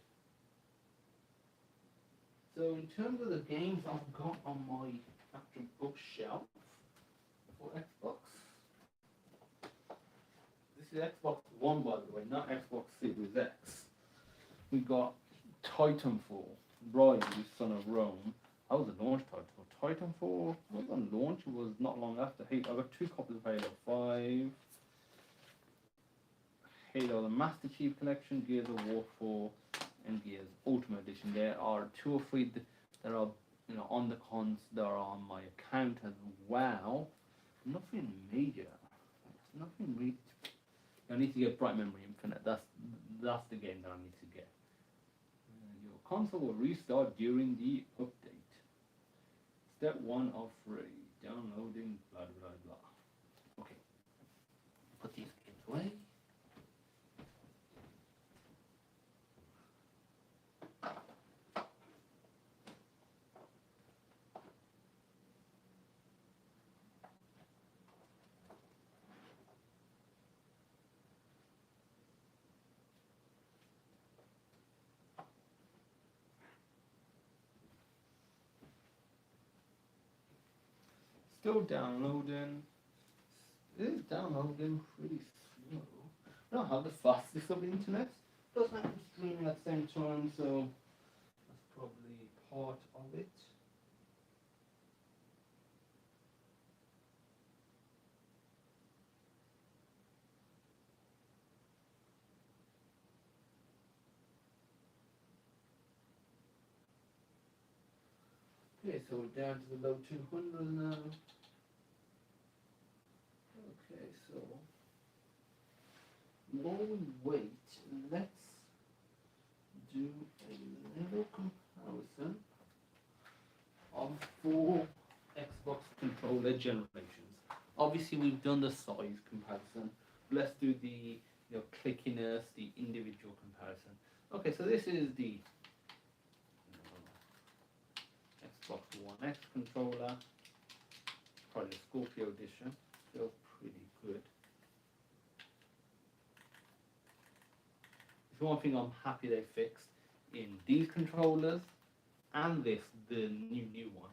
So in terms of the games I've got on my actual bookshelf for Xbox, this is Xbox One by the way, not Xbox Series X. We got Titanfall, Rise, Son of Rome. That was a launch title. Titanfall was on launch, it was not long after. I got 2 copies of Halo 5. Halo the Master Chief Collection, Gears of War 4, and Gears Ultimate Edition. There are 2 or 3 that are on the cons that are on my account as well. Nothing major. Nothing really. I need to get Bright Memory Infinite. That's the game that I need to get. Your console will restart during the update. Step 1 of 3. Downloading blah blah blah. Okay. Put these games away. Still downloading. It is downloading pretty slow. I don't have the fastest of internet. Doesn't have to streaming at the same time, so that's probably part of it. Okay, so we're down to the low 200 now. Okay, so while we wait, let's do a little comparison of 4 Xbox controller generations. Obviously, we've done the size comparison. Let's do the clickiness, the individual comparison. Okay, so this is the Xbox One X controller, probably the Scorpio edition. Feels pretty good. It's one thing I'm happy they fixed in these controllers and the new one,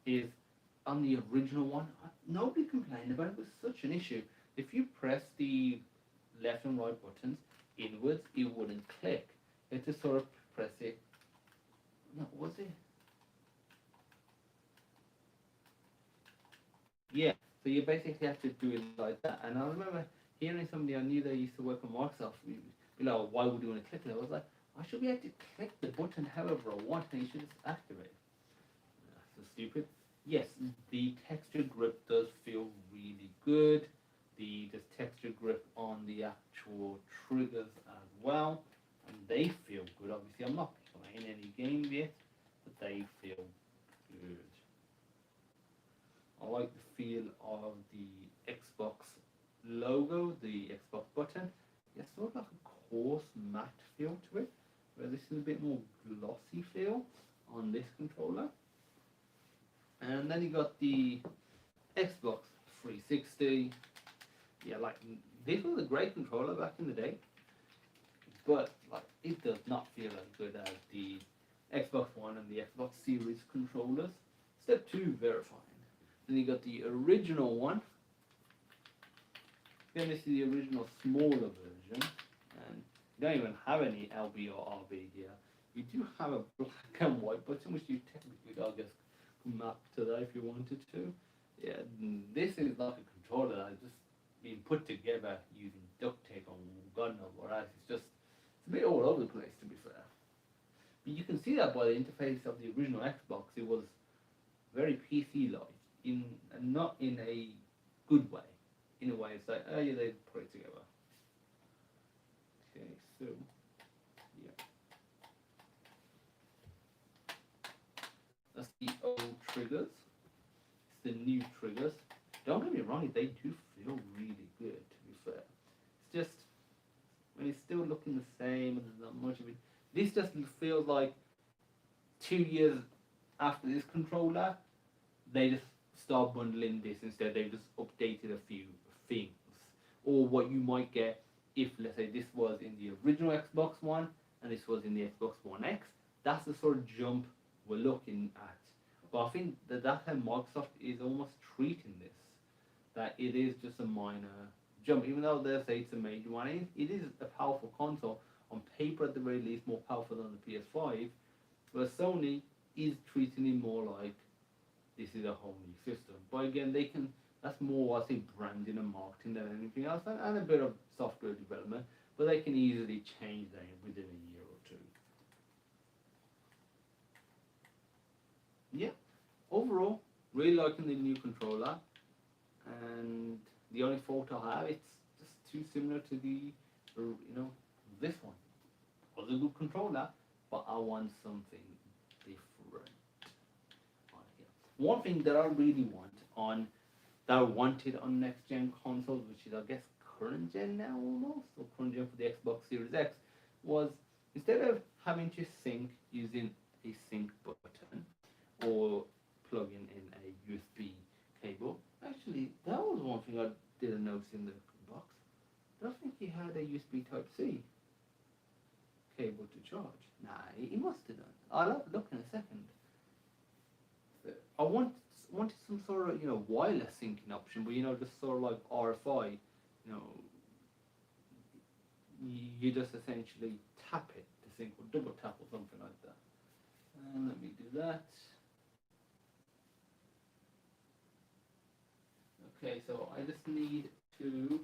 is on the original one, nobody complained about it. It was such an issue. If you press the left and right buttons inwards, it wouldn't click. You have to sort of press it. No, was it? Yeah. So you basically have to do it like that. And I remember hearing somebody I knew that used to work on Microsoft be like, why would you want to click it? I was like, I should be able to click the button however I want, and you should just activate it. So stupid. Yes, the texture grip does feel really good. The texture grip on the actual triggers as well, and they feel good. Obviously, I'm not playing any games yet, but they feel good. I like the feel of the Xbox logo, the Xbox button. It's sort of like a coarse matte feel to it, where this is a bit more glossy feel on this controller. And then you got the Xbox 360. Yeah, like this was a great controller back in the day, but like it does not feel as good as the Xbox One and the Xbox Series controllers. Step 2, verifying. Then you got the original one. Then this is the original smaller version, and you don't even have any LB or RB here. You do have a black and white button, which you technically, I guess, could map to that if you wanted to. Yeah, this is like a controller that has just been put together using duct tape on God knows what else. It's a bit all over the place, to be fair. But you can see that by the interface of the original Xbox. It was very PC-like, not in a good way. In a way, it's like, oh yeah, they put it together. Okay, so yeah, that's the old triggers. It's the new triggers. Don't get me wrong, they do feel really good. To be fair, it's just when it's still looking the same and there's not much of it. This just feels like 2 years after this controller, they just start bundling this instead. They've just updated a few things. Or what you might get if, let's say, this was in the original Xbox One and this was in the Xbox One X. That's the sort of jump we're looking at. But I think that that's how Microsoft is almost treating this. That it is just a minor jump, even though they say it's a major one. It is a powerful console on paper, at the very least, more powerful than the PS5. But Sony is treating it more like this is a whole new system. But again, they can. That's more, I think, branding and marketing than anything else, and a bit of software development. But they can easily change that within a year or two. Yeah. Overall, really liking the new controller, and the only fault I have, it's just too similar to this one. It was a good controller, but I want something different on here. One thing that I really want on that I wanted on next gen consoles, which is I guess current gen now almost, or current gen for the Xbox Series X, was instead of having to sync using a sync button or plugging in a USB cable. Actually, that was one thing I didn't notice in the box. I don't think he had a USB Type C cable to charge. Nah, he must have done. I'll have a look in a second. I wanted some sort of wireless syncing option, but just sort of like RFI. You just essentially tap it to sync, or double tap or something like that. And let me do that. Okay, so I just need to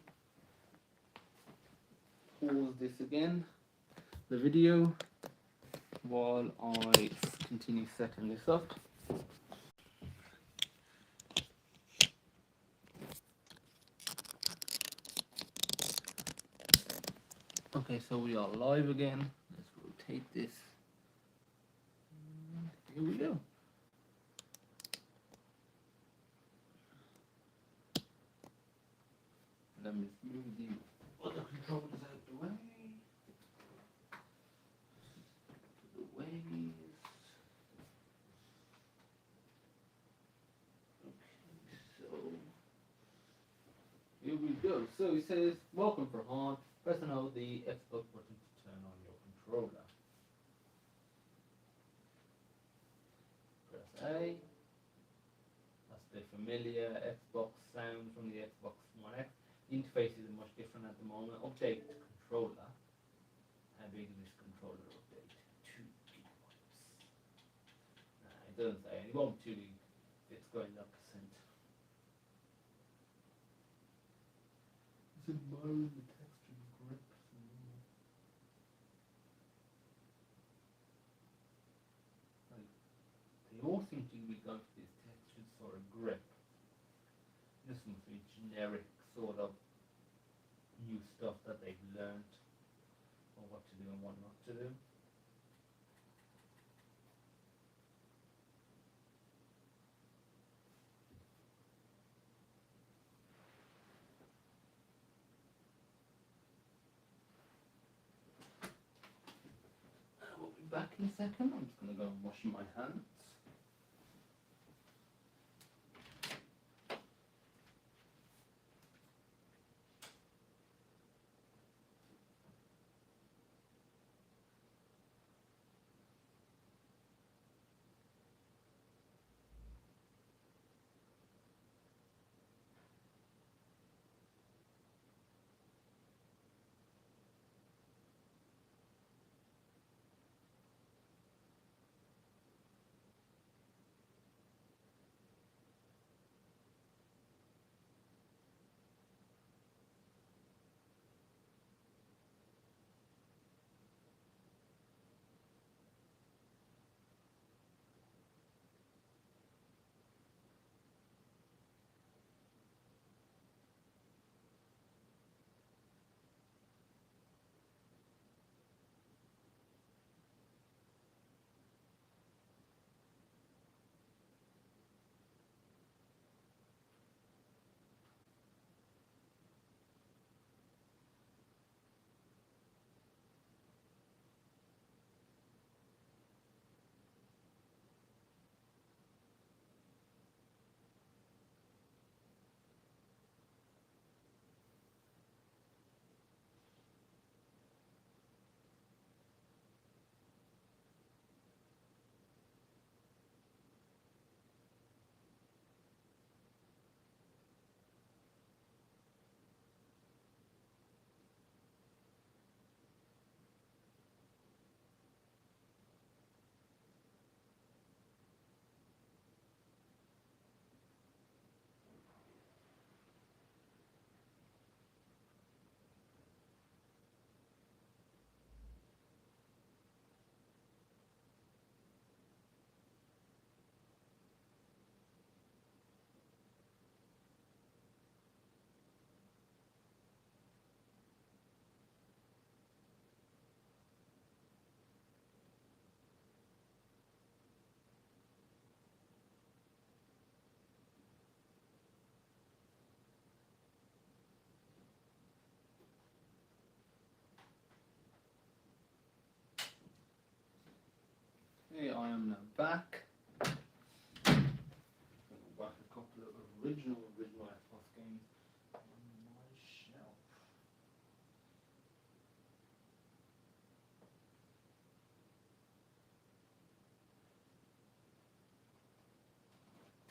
pause this again, the video, while I continue setting this up. Okay, so we are live again. Let's rotate this. Here we go. Let me move the other controllers out the way. The ways. Okay, so here we go. So it says, welcome Farhan. Press and hold the Xbox button to turn on your controller. Press A. That's the familiar Xbox sound from the Xbox One X. interface is much different at the moment. Update controller. How big is this controller update? 2 gigabytes. Nah, it doesn't say. It won't be 2 gig. It's going up percent. Is it mirroring the texture grips? Like, they all seem to be going for this textured sort of grip. This must be generic sort of new stuff that they've learned on what to do and what not to do. We'll be back in a second. I'm just going to go and wash my hands. Okay, I am now back. Back a couple of original Xbox games on my shelf.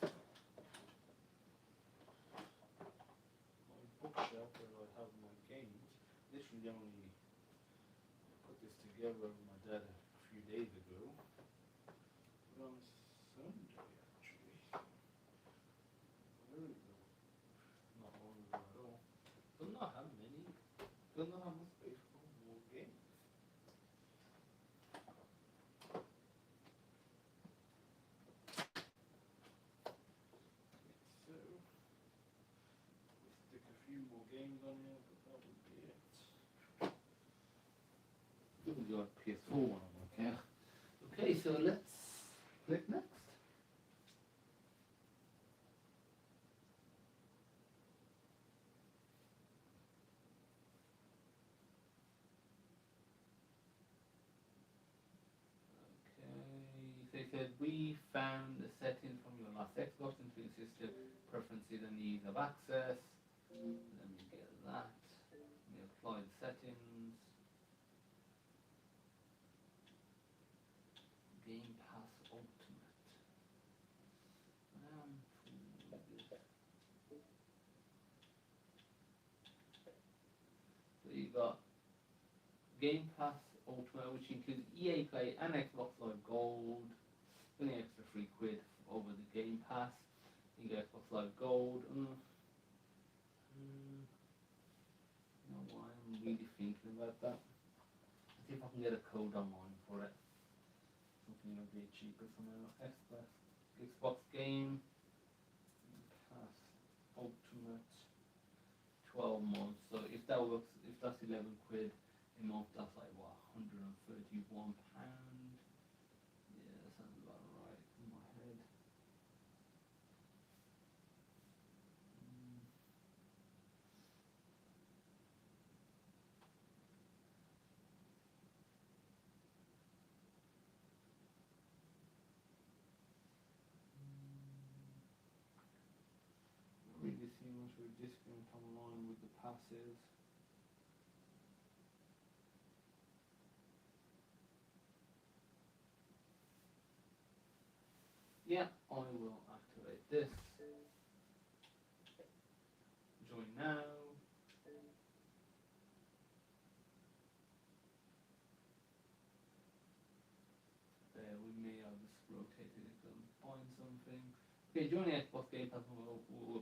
My bookshelf where I have my games. Literally only put this together with my dad a few days ago. But on Sunday actually. There we go. Not long ago at all. Don't know how many. Don't know how much space for more games. So stick a few more games on here, but that would be it. We'll do a PS4 one on okay. Okay, so let's click next. Okay, so it said we found the settings from your last Xbox, including system preferences and ease of access. Let me get that. Let me apply the settings. Game Pass Ultimate. got Game Pass Ultimate, which includes EA Play and Xbox Live Gold. Only extra £3 over the Game Pass. You get Xbox Live Gold. You know why I'm really thinking about that. Let's see if I can get a code online for it. Something a bit cheaper somehow. Xbox Game Pass Ultimate 12 months. So if that works, if that's £11 a month, that's like what, £131. Yeah, that sounds about right in my head. Really see much of a discount online with the passes. Yeah, I will activate this. Join now. Bear with me, I'll just rotate it and find something. Okay, join the Xbox Game Pass will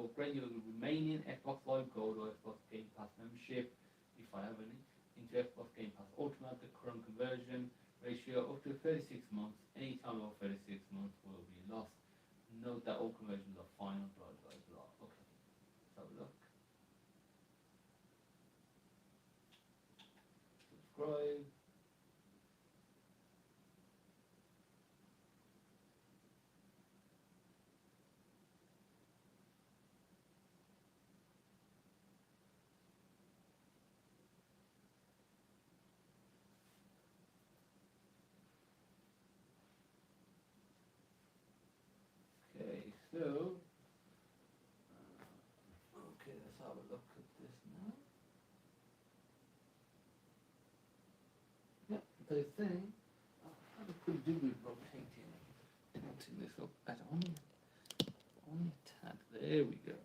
upgrade your remaining Xbox Live Gold or Xbox Game Pass membership, if I have any, into Xbox Game Pass Ultimate. The current conversion ratio up to 36 months. Any time over 36 months will be lost. Note that all conversions are final. Blah blah blah. Okay, let's have a look. Subscribe. Okay, so okay, let's have a look at this now. Yep, the thing. How could do with rotating this up at on tab. There we go.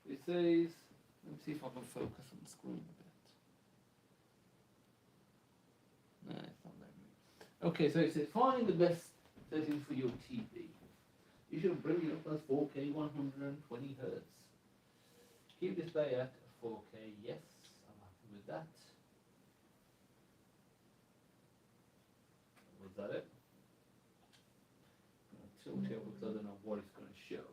It says, let me see if I can focus on the screen a bit. No, it's not letting me. Okay, so it says find the best settings for your TV. You should bring it up as 4K 120 Hz. Keep display at 4K. Yes, I'm happy with that. Was that it? I'm going to tilt it because I don't know what it's going to show.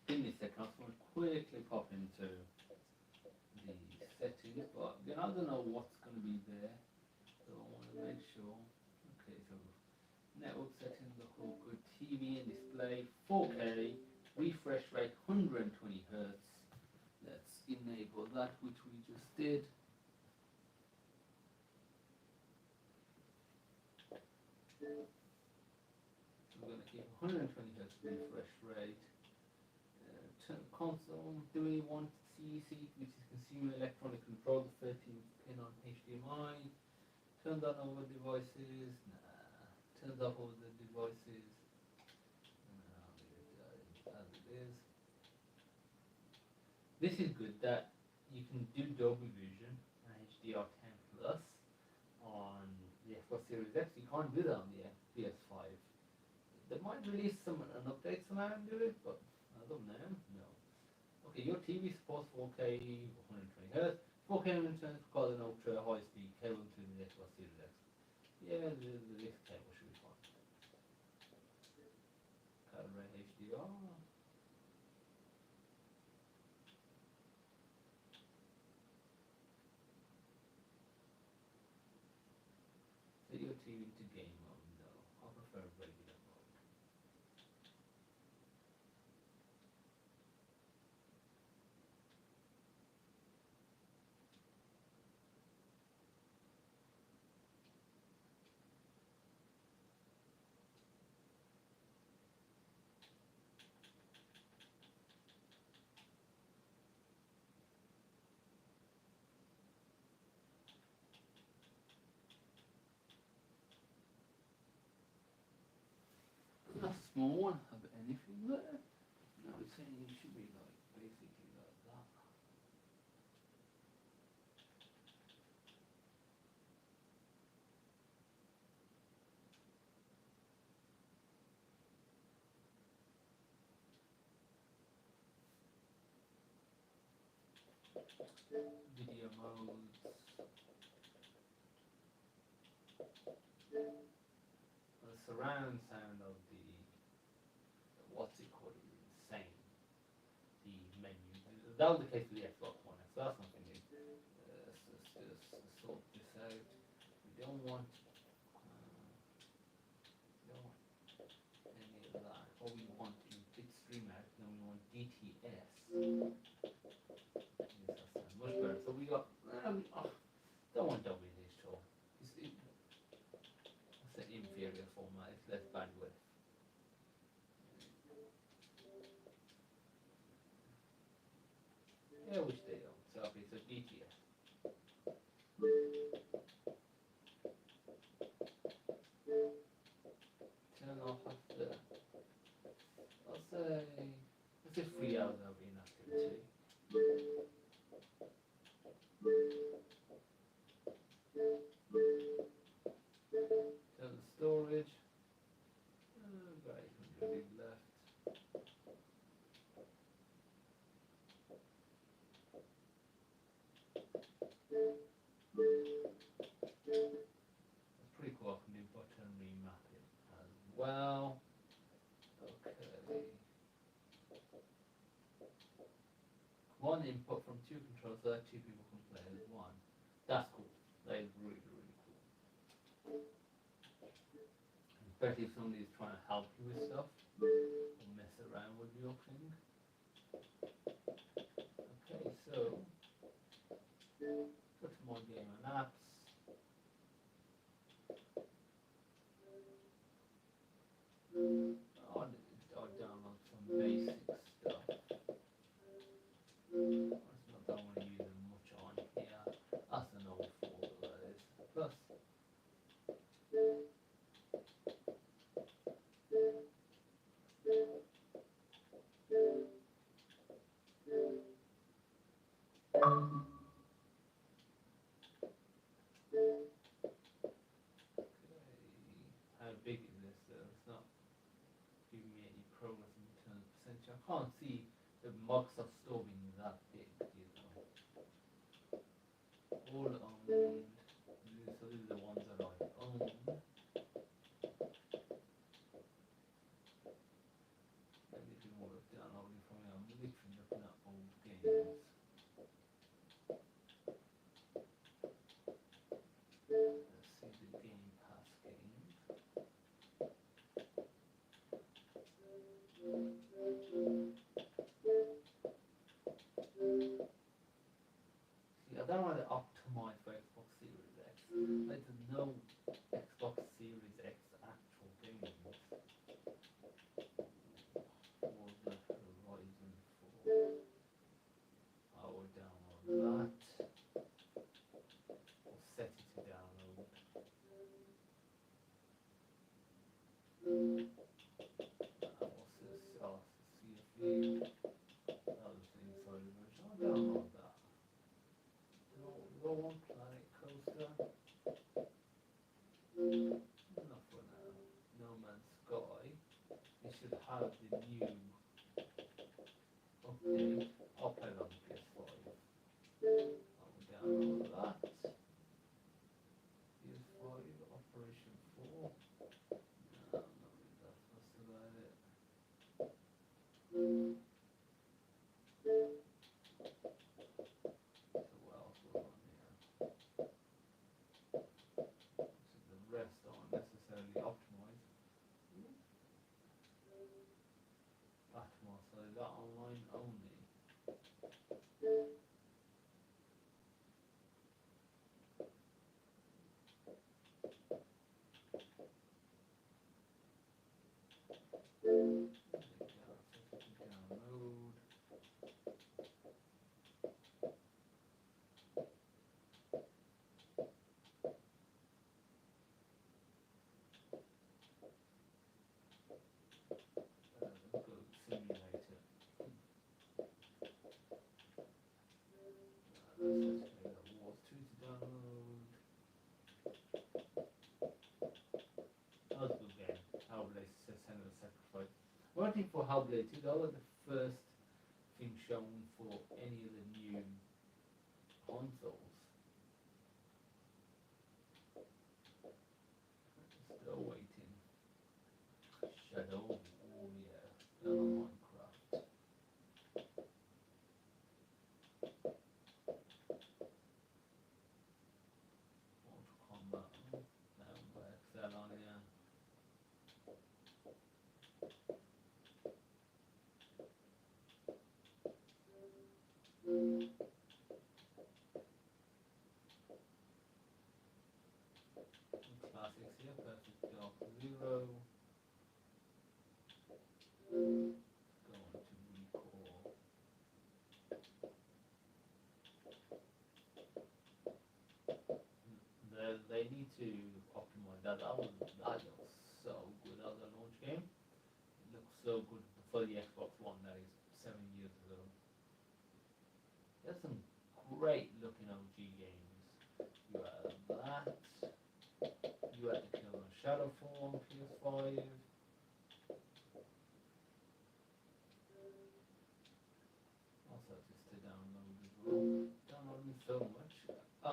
In this second, I'm going to quickly pop into the settings, but I don't know what's going to be there, so I want to make sure. Okay, so network settings look all good. TV and display 4K, refresh rate 120 Hz. Let's enable that, which we just did. So we're going to keep 120 Hz refresh rate. Console, do we want CEC, which is Consumer Electronic Control, 13 pin on HDMI? Turns on over devices? Nah. Turns off over the devices? Nah, as it is. This is good that you can do Dolby Vision and HDR10 Plus on the Xbox Series X. You can't do that on the PS5. They might release an update somehow and do it, but I don't know. No. Okay, your TV supports 4K 120 Hz. 4K 120 Hz got an ultra high speed cable to the Xbox Series X. Yeah, this cable should be fine. Calibrate HDR. Set your TV to game mode. No, I prefer regular mode. small one have anything there? No, it's saying it should be like basically like that. Video modes. The surround sound of the what's it called is insane. The menu. That was the case with the Xbox One X. So that's nothing new. Let's just sort this out. We don't want. Don't want any of that. What we want is bitstream out. Then we want DTS. Yes, that sounds much better. So we got. Don't want WHO. It's an inferior format. It's less bandwidth. Yeah, which they don't. So okay, so DTS. Turn off after. Let's say 3 hours of inactivity. Turn the storage. Got 800 gig left. That's pretty cool. I can do button remapping as well. Okay. One input from two controllers so that two people can play as one. That's cool. That is really, really cool. Especially if somebody's trying to help you with stuff or mess around with your thing. Okay, so go to more game and apps. I'll download some basic stuff. It's not that I want to use it much on here. That's an old folder that is. Plus how big is this though? It's not giving me any progress in terms of percentage. I can't see the Microsoft Store being that big, you know. All owned. So these are the ones that I own. Anything more downloading from me, I'm literally looking at old games. Let's see the Game Pass games. See, I don't know how to optimize for Xbox Series X. Like, there's no Xbox Series X actual games. Forza Horizon 4. I will download that. Or set it to download. What's this? Oh, CFE. That was the inside version. I'll download that. Go on Planet Coaster. Enough for now. No Man's Sky. It should have the new update. I'll play it on the PS5. I will download that. PS5 Operation 4. No, not really. That's about it. So what else was on here? So the rest aren't necessarily optimized. Atmos, so is that online only? Download. Wars 2 to download. That was a good game. Hellblade Senua's Sacrifice. Waiting for Hellblade 2. That was the first thing shown for any of the new consoles. Still waiting. Shadow. Oh yeah. Still on Minecraft. Mortal Kombat. Now Excel on here. Classics here. Perfect Dark Zero. Go on to recall. They need to optimize that. That looks so good as a launch game. It looks so good for the Xbox One. That is 7 years ago. There's some great looking OG games. You had that. You had the Killer Shadowfall on PS5. Also just to download as well. Downloading so much. I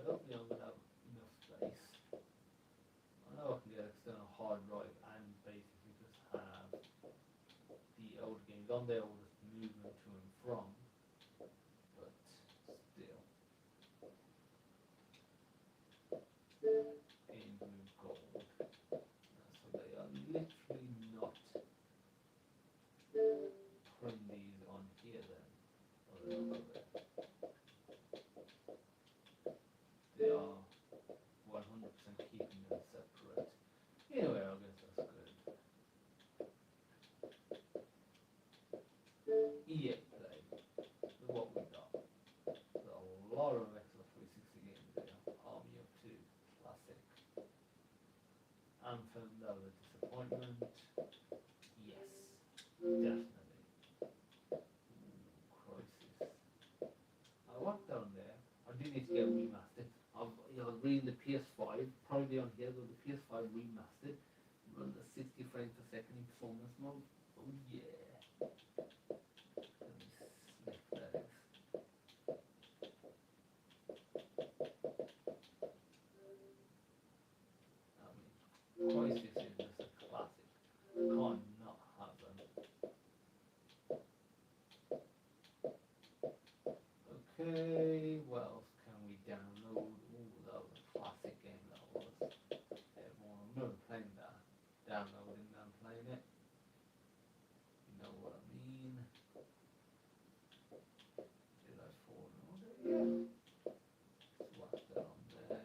don't think I'm gonna have enough space. I know I can get external hard drive and basically just have the old games on there or just move them to and from. But still. Games move gold. So they are literally not putting these on here then. Or the look of it. They are 100% keeping them separate. Anyway, I guess that's good. EA Play. Look what we got. There's a lot of Xbox 360 games there. Army of Two, classic. Anthem, that was a disappointment. Yes, definitely. Crisis. I walked down there. I do need to get remastered. I was reading the PS5, probably on here, though the PS5 remastered. Run the 60 frames per second in performance mode. Oh yeah. Let me sniff that. Crisis is just a classic. Can't not have them. Okay, what else can we download? Ooh, that was a classic game, that was. Everyone, I'm never playing that. Downloading and playing it. You know what I mean. Did I fall in order? Yeah. Swap that on there.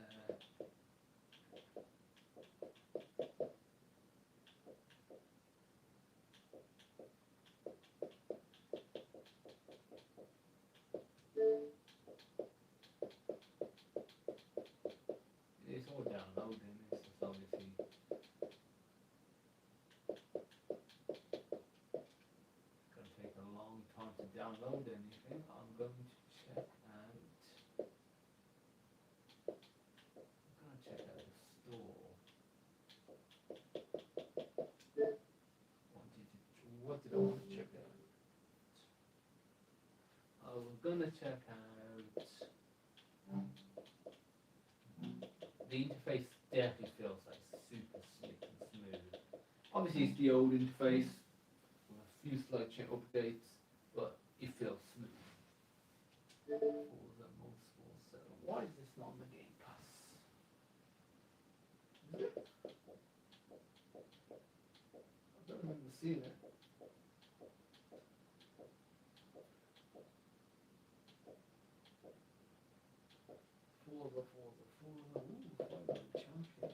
It's all downloading, it's just obviously gonna take a long time to download anything. I'm going to check out the store. What did I want to check out? I was gonna check out the interface. Definitely feels like super slick and smooth. Obviously it's the old interface with a few slight updates, but it feels smooth. Forza Motorsport 7. Why is this not on the Game Pass? Is it? I don't remember seeing it. Forza. Ooh, Forza Champion.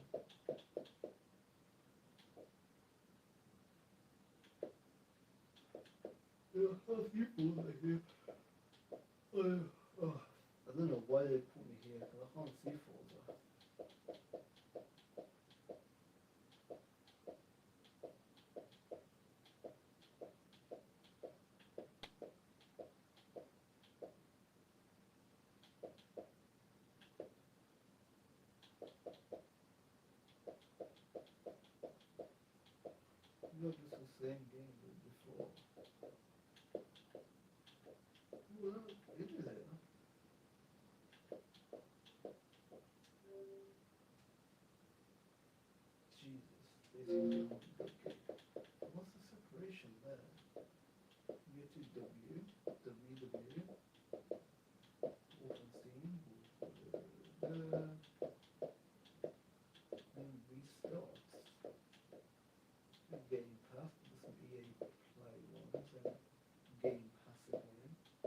There are a few Forza here. I don't know why they put me here because I can't see Forza. same game as before. Well, it is it. Jesus, they seem to have a good game. What's the separation there? You get to W, WW, Wolfenstein, then restarts. Game Pass, there's some EA Play ones, and Game Pass again. I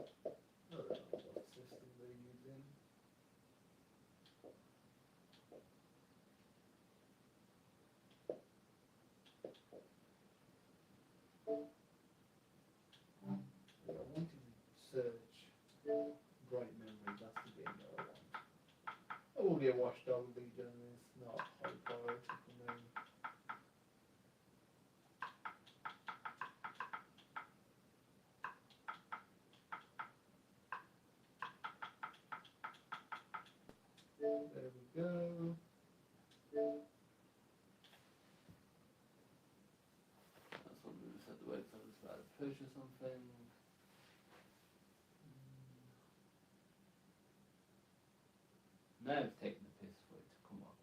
don't know what system they're using. Yeah, I wanted to search Bright Memory, that's the game that I want. I will get Watch Dogs Legion, and it's not high priority for me. There we go. That's what we just had to wait for this about to push or something. Now it's taking the piss for it to come up.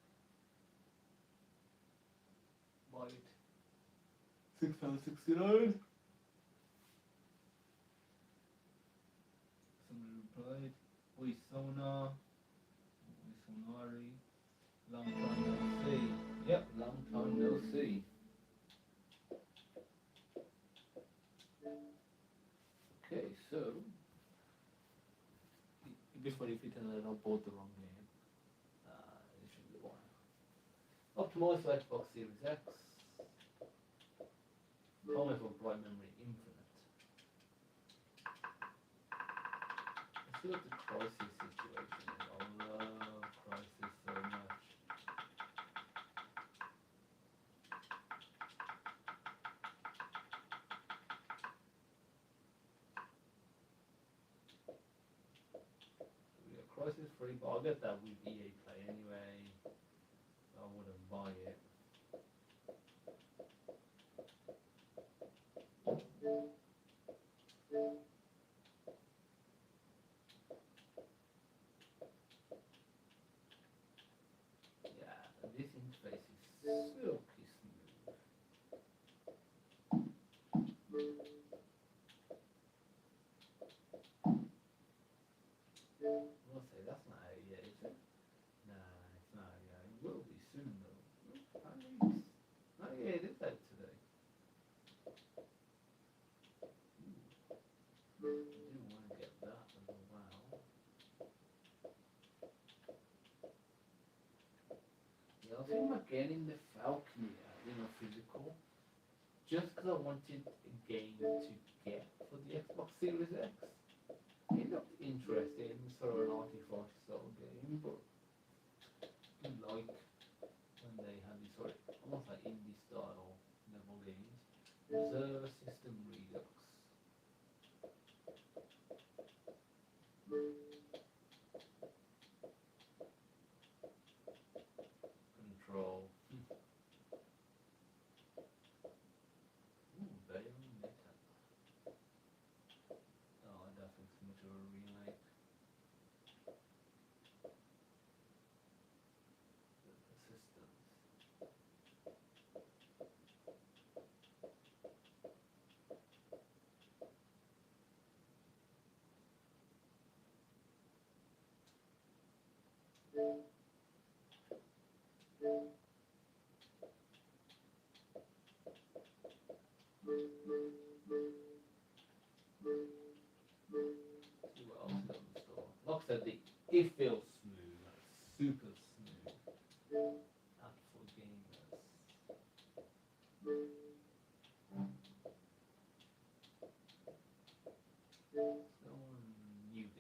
Might. £6.69. Somebody replied. Oi Sona. Oi Sonari. Long time no see. Yep, long time no see. Okay, so before you fit in that I bought the wrong game. It should be the one. Optimize for Xbox Series X. Only for Bright Memory Infinite. Let's look at the Crisis situation. I love Crisis so much. We got Crisis free, but I'll get that with EA Play anyway. I wouldn't buy it. Yeah, this interface is silky smooth. I'll say that's not out yet, is it? Nah, it's not out yet. It will be soon though. Oh yeah, it is out today. I do want to get that as well. Yeah, I was thinking about getting the Falcon, physical. Just because I wanted a game to get for the Xbox Series X. It looked interesting, sort of an arty-farty style game, but I like when they had these sort of almost like indie style level games. Reserve System Redux. Control. Ooh, Bayonetta. Oh, that looks much of a remake. The systems. See what else is on the store. Like I said, it feels smooth, like super smooth. App for gamers. So new games.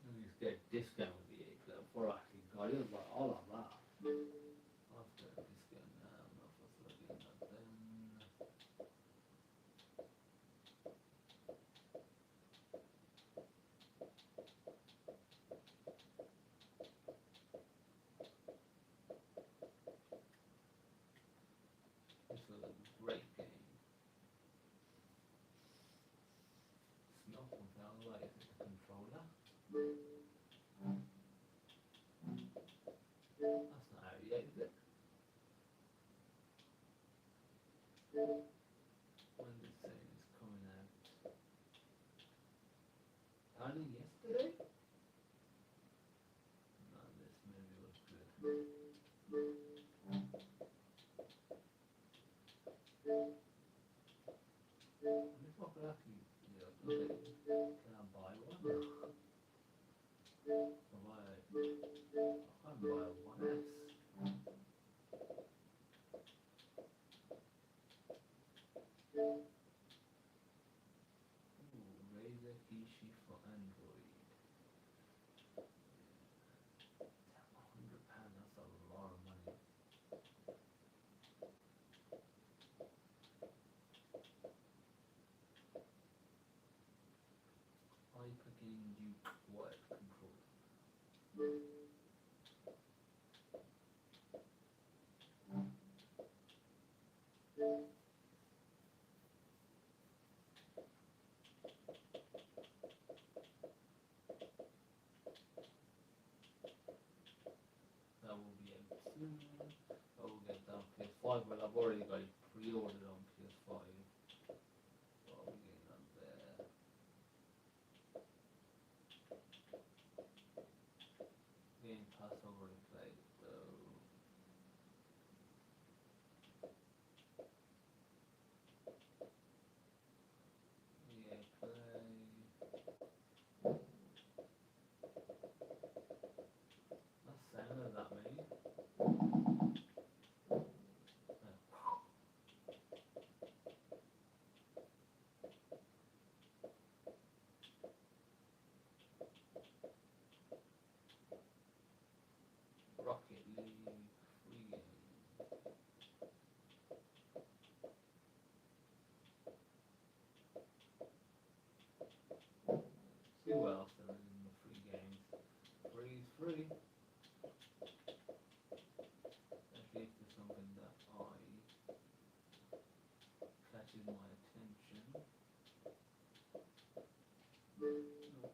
And you get a discount with the A Club before I actually got it. I was like, all of that. I've got a discount now, only yesterday? No, this movie was good. And if I could actually, okay, can I buy one? I can't buy a 1S. Ooh, Razer Kishi for Android. £100, that's a lot of money. Hypergain Duke wired controller. That will be out soon. I will get that on PS5. Well, I've already got it pre-ordered on PS5. So I'll be getting that there. Game Pass I've already played though. EA Play. That sounded that many. Rocket League, free game. See what else there is in the free games. Free is free. Especially if there's something that catches my attention. Nope.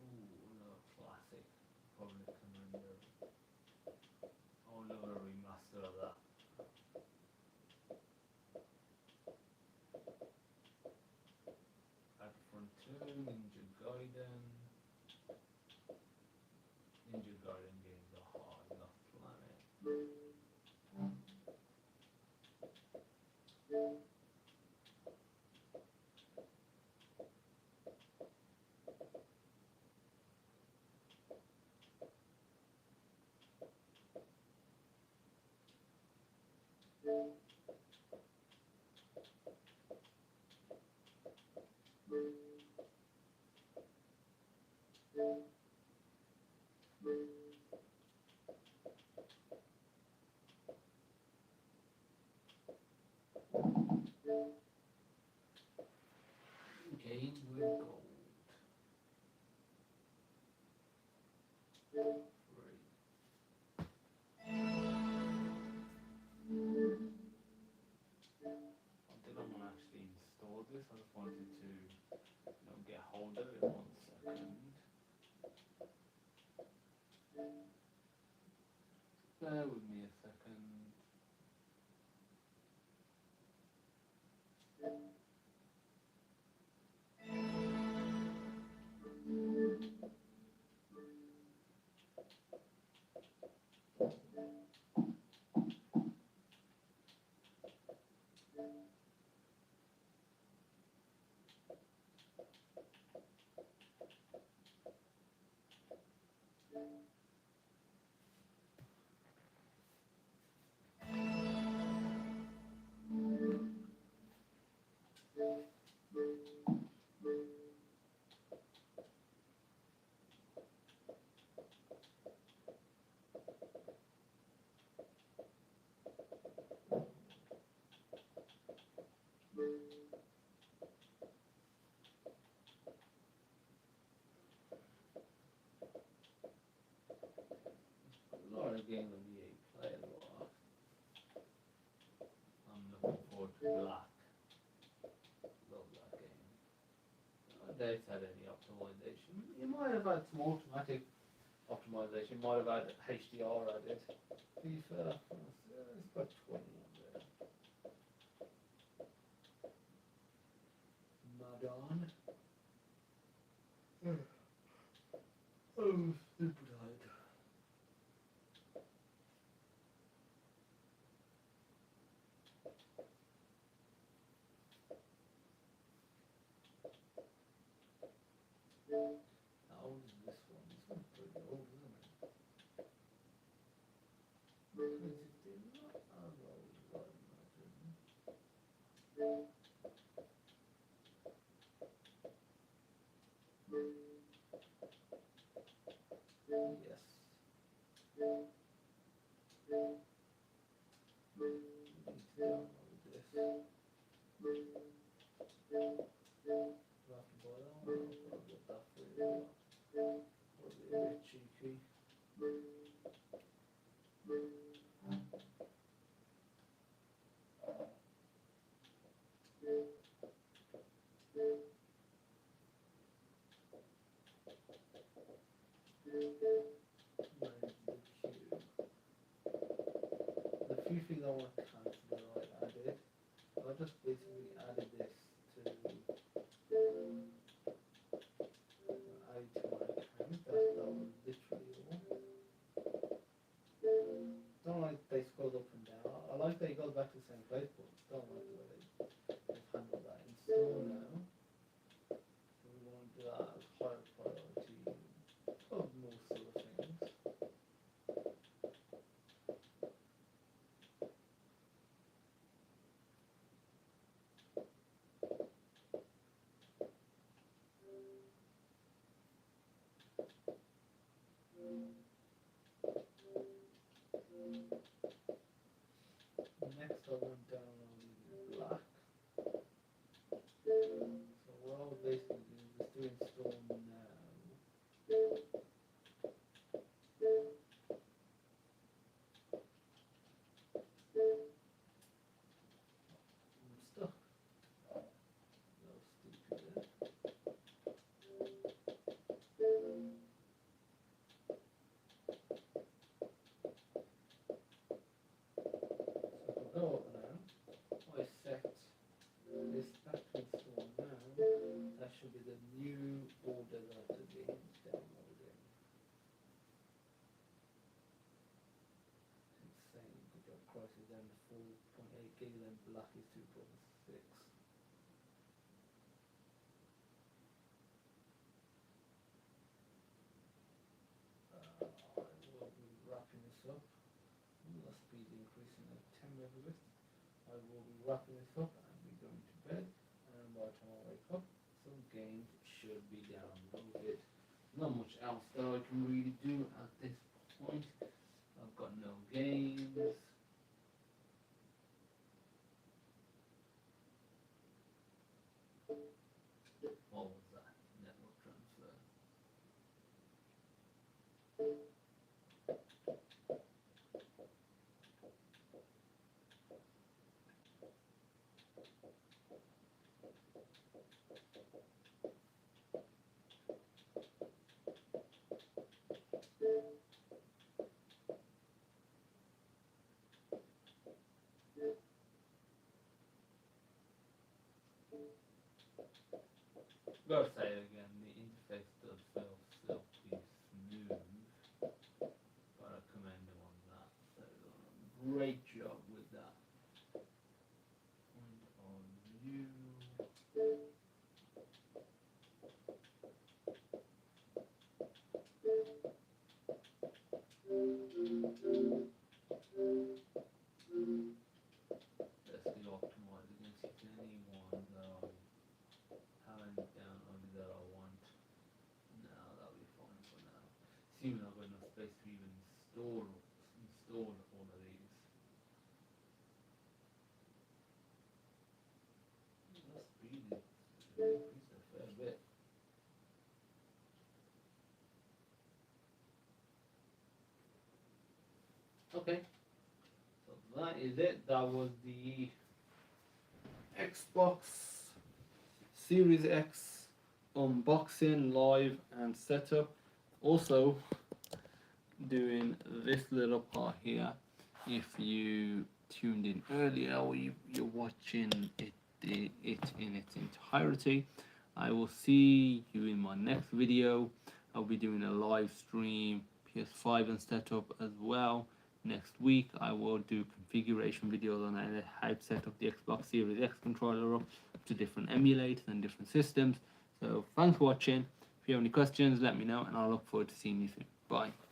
Ooh, another classic. Public Commander. Oh, look at a remaster of that. Battlefront 2, Ninja Gaiden. Ninja Gaiden games are hard enough planet. Games with gold. Free. I think I'm gonna actually install this. I just wanted to, get hold of it 1 second. Bear with me a second. they've had any optimization. You might have had some automatic optimization. Might have had HDR added. To be fair, it's got 20 on there. Madon. Oh, stupid height. How old is this one? This one's pretty old, isn't it? 2016? Not as old as I imagine. Yes. We need to download this. Do I have to buy that one? I'll get that for you. Probably a bit cheeky. Where is the queue? The few things I want to cancel that I added, I just basically added this to add to my account. That was literally all. Don't like they scroll up and down. I like that it goes back to the same place, but don't like the way they've handled that. Install now. So we want to do that as higher priority of most sort of things. Next I want downloading Black. So what I'll basically do is just do install now. I'm stuck. No stupid there. So if I go up now, I set this back to install now. That should be the new order that is being downloaded. Insane, good job. Price is down to 4.8 gig and Black is 2.6. I will be wrapping this up. The speed increasing at 10 megabits. I will be wrapping this up and be going to bed. And by the time I wake up, some games should be downloaded. Not much else that I can really do at this point. I've got no games. What was that? Network transfer. Gotta say it again, the interface does feel silky smooth, gotta commend them on that. They've done a great job with that. Point of view. Let's do optimize against anyone that I haven't downloaded that I want. No, that'll be fine for now. Assuming I've got enough space to even install all of these. The speed is increased a fair bit. Okay, so that is it. That was the Xbox Series X unboxing live and setup. Also doing this little part here. If you tuned in earlier or you're watching it in its entirety, I will see you in my next video. I'll be doing a live stream PS5 and setup as well. Next week I will do configuration videos on how to set up the Xbox Series X controller up to different emulators and different systems. So thanks for watching. If you have any questions, let me know and I'll look forward to seeing you soon. Bye.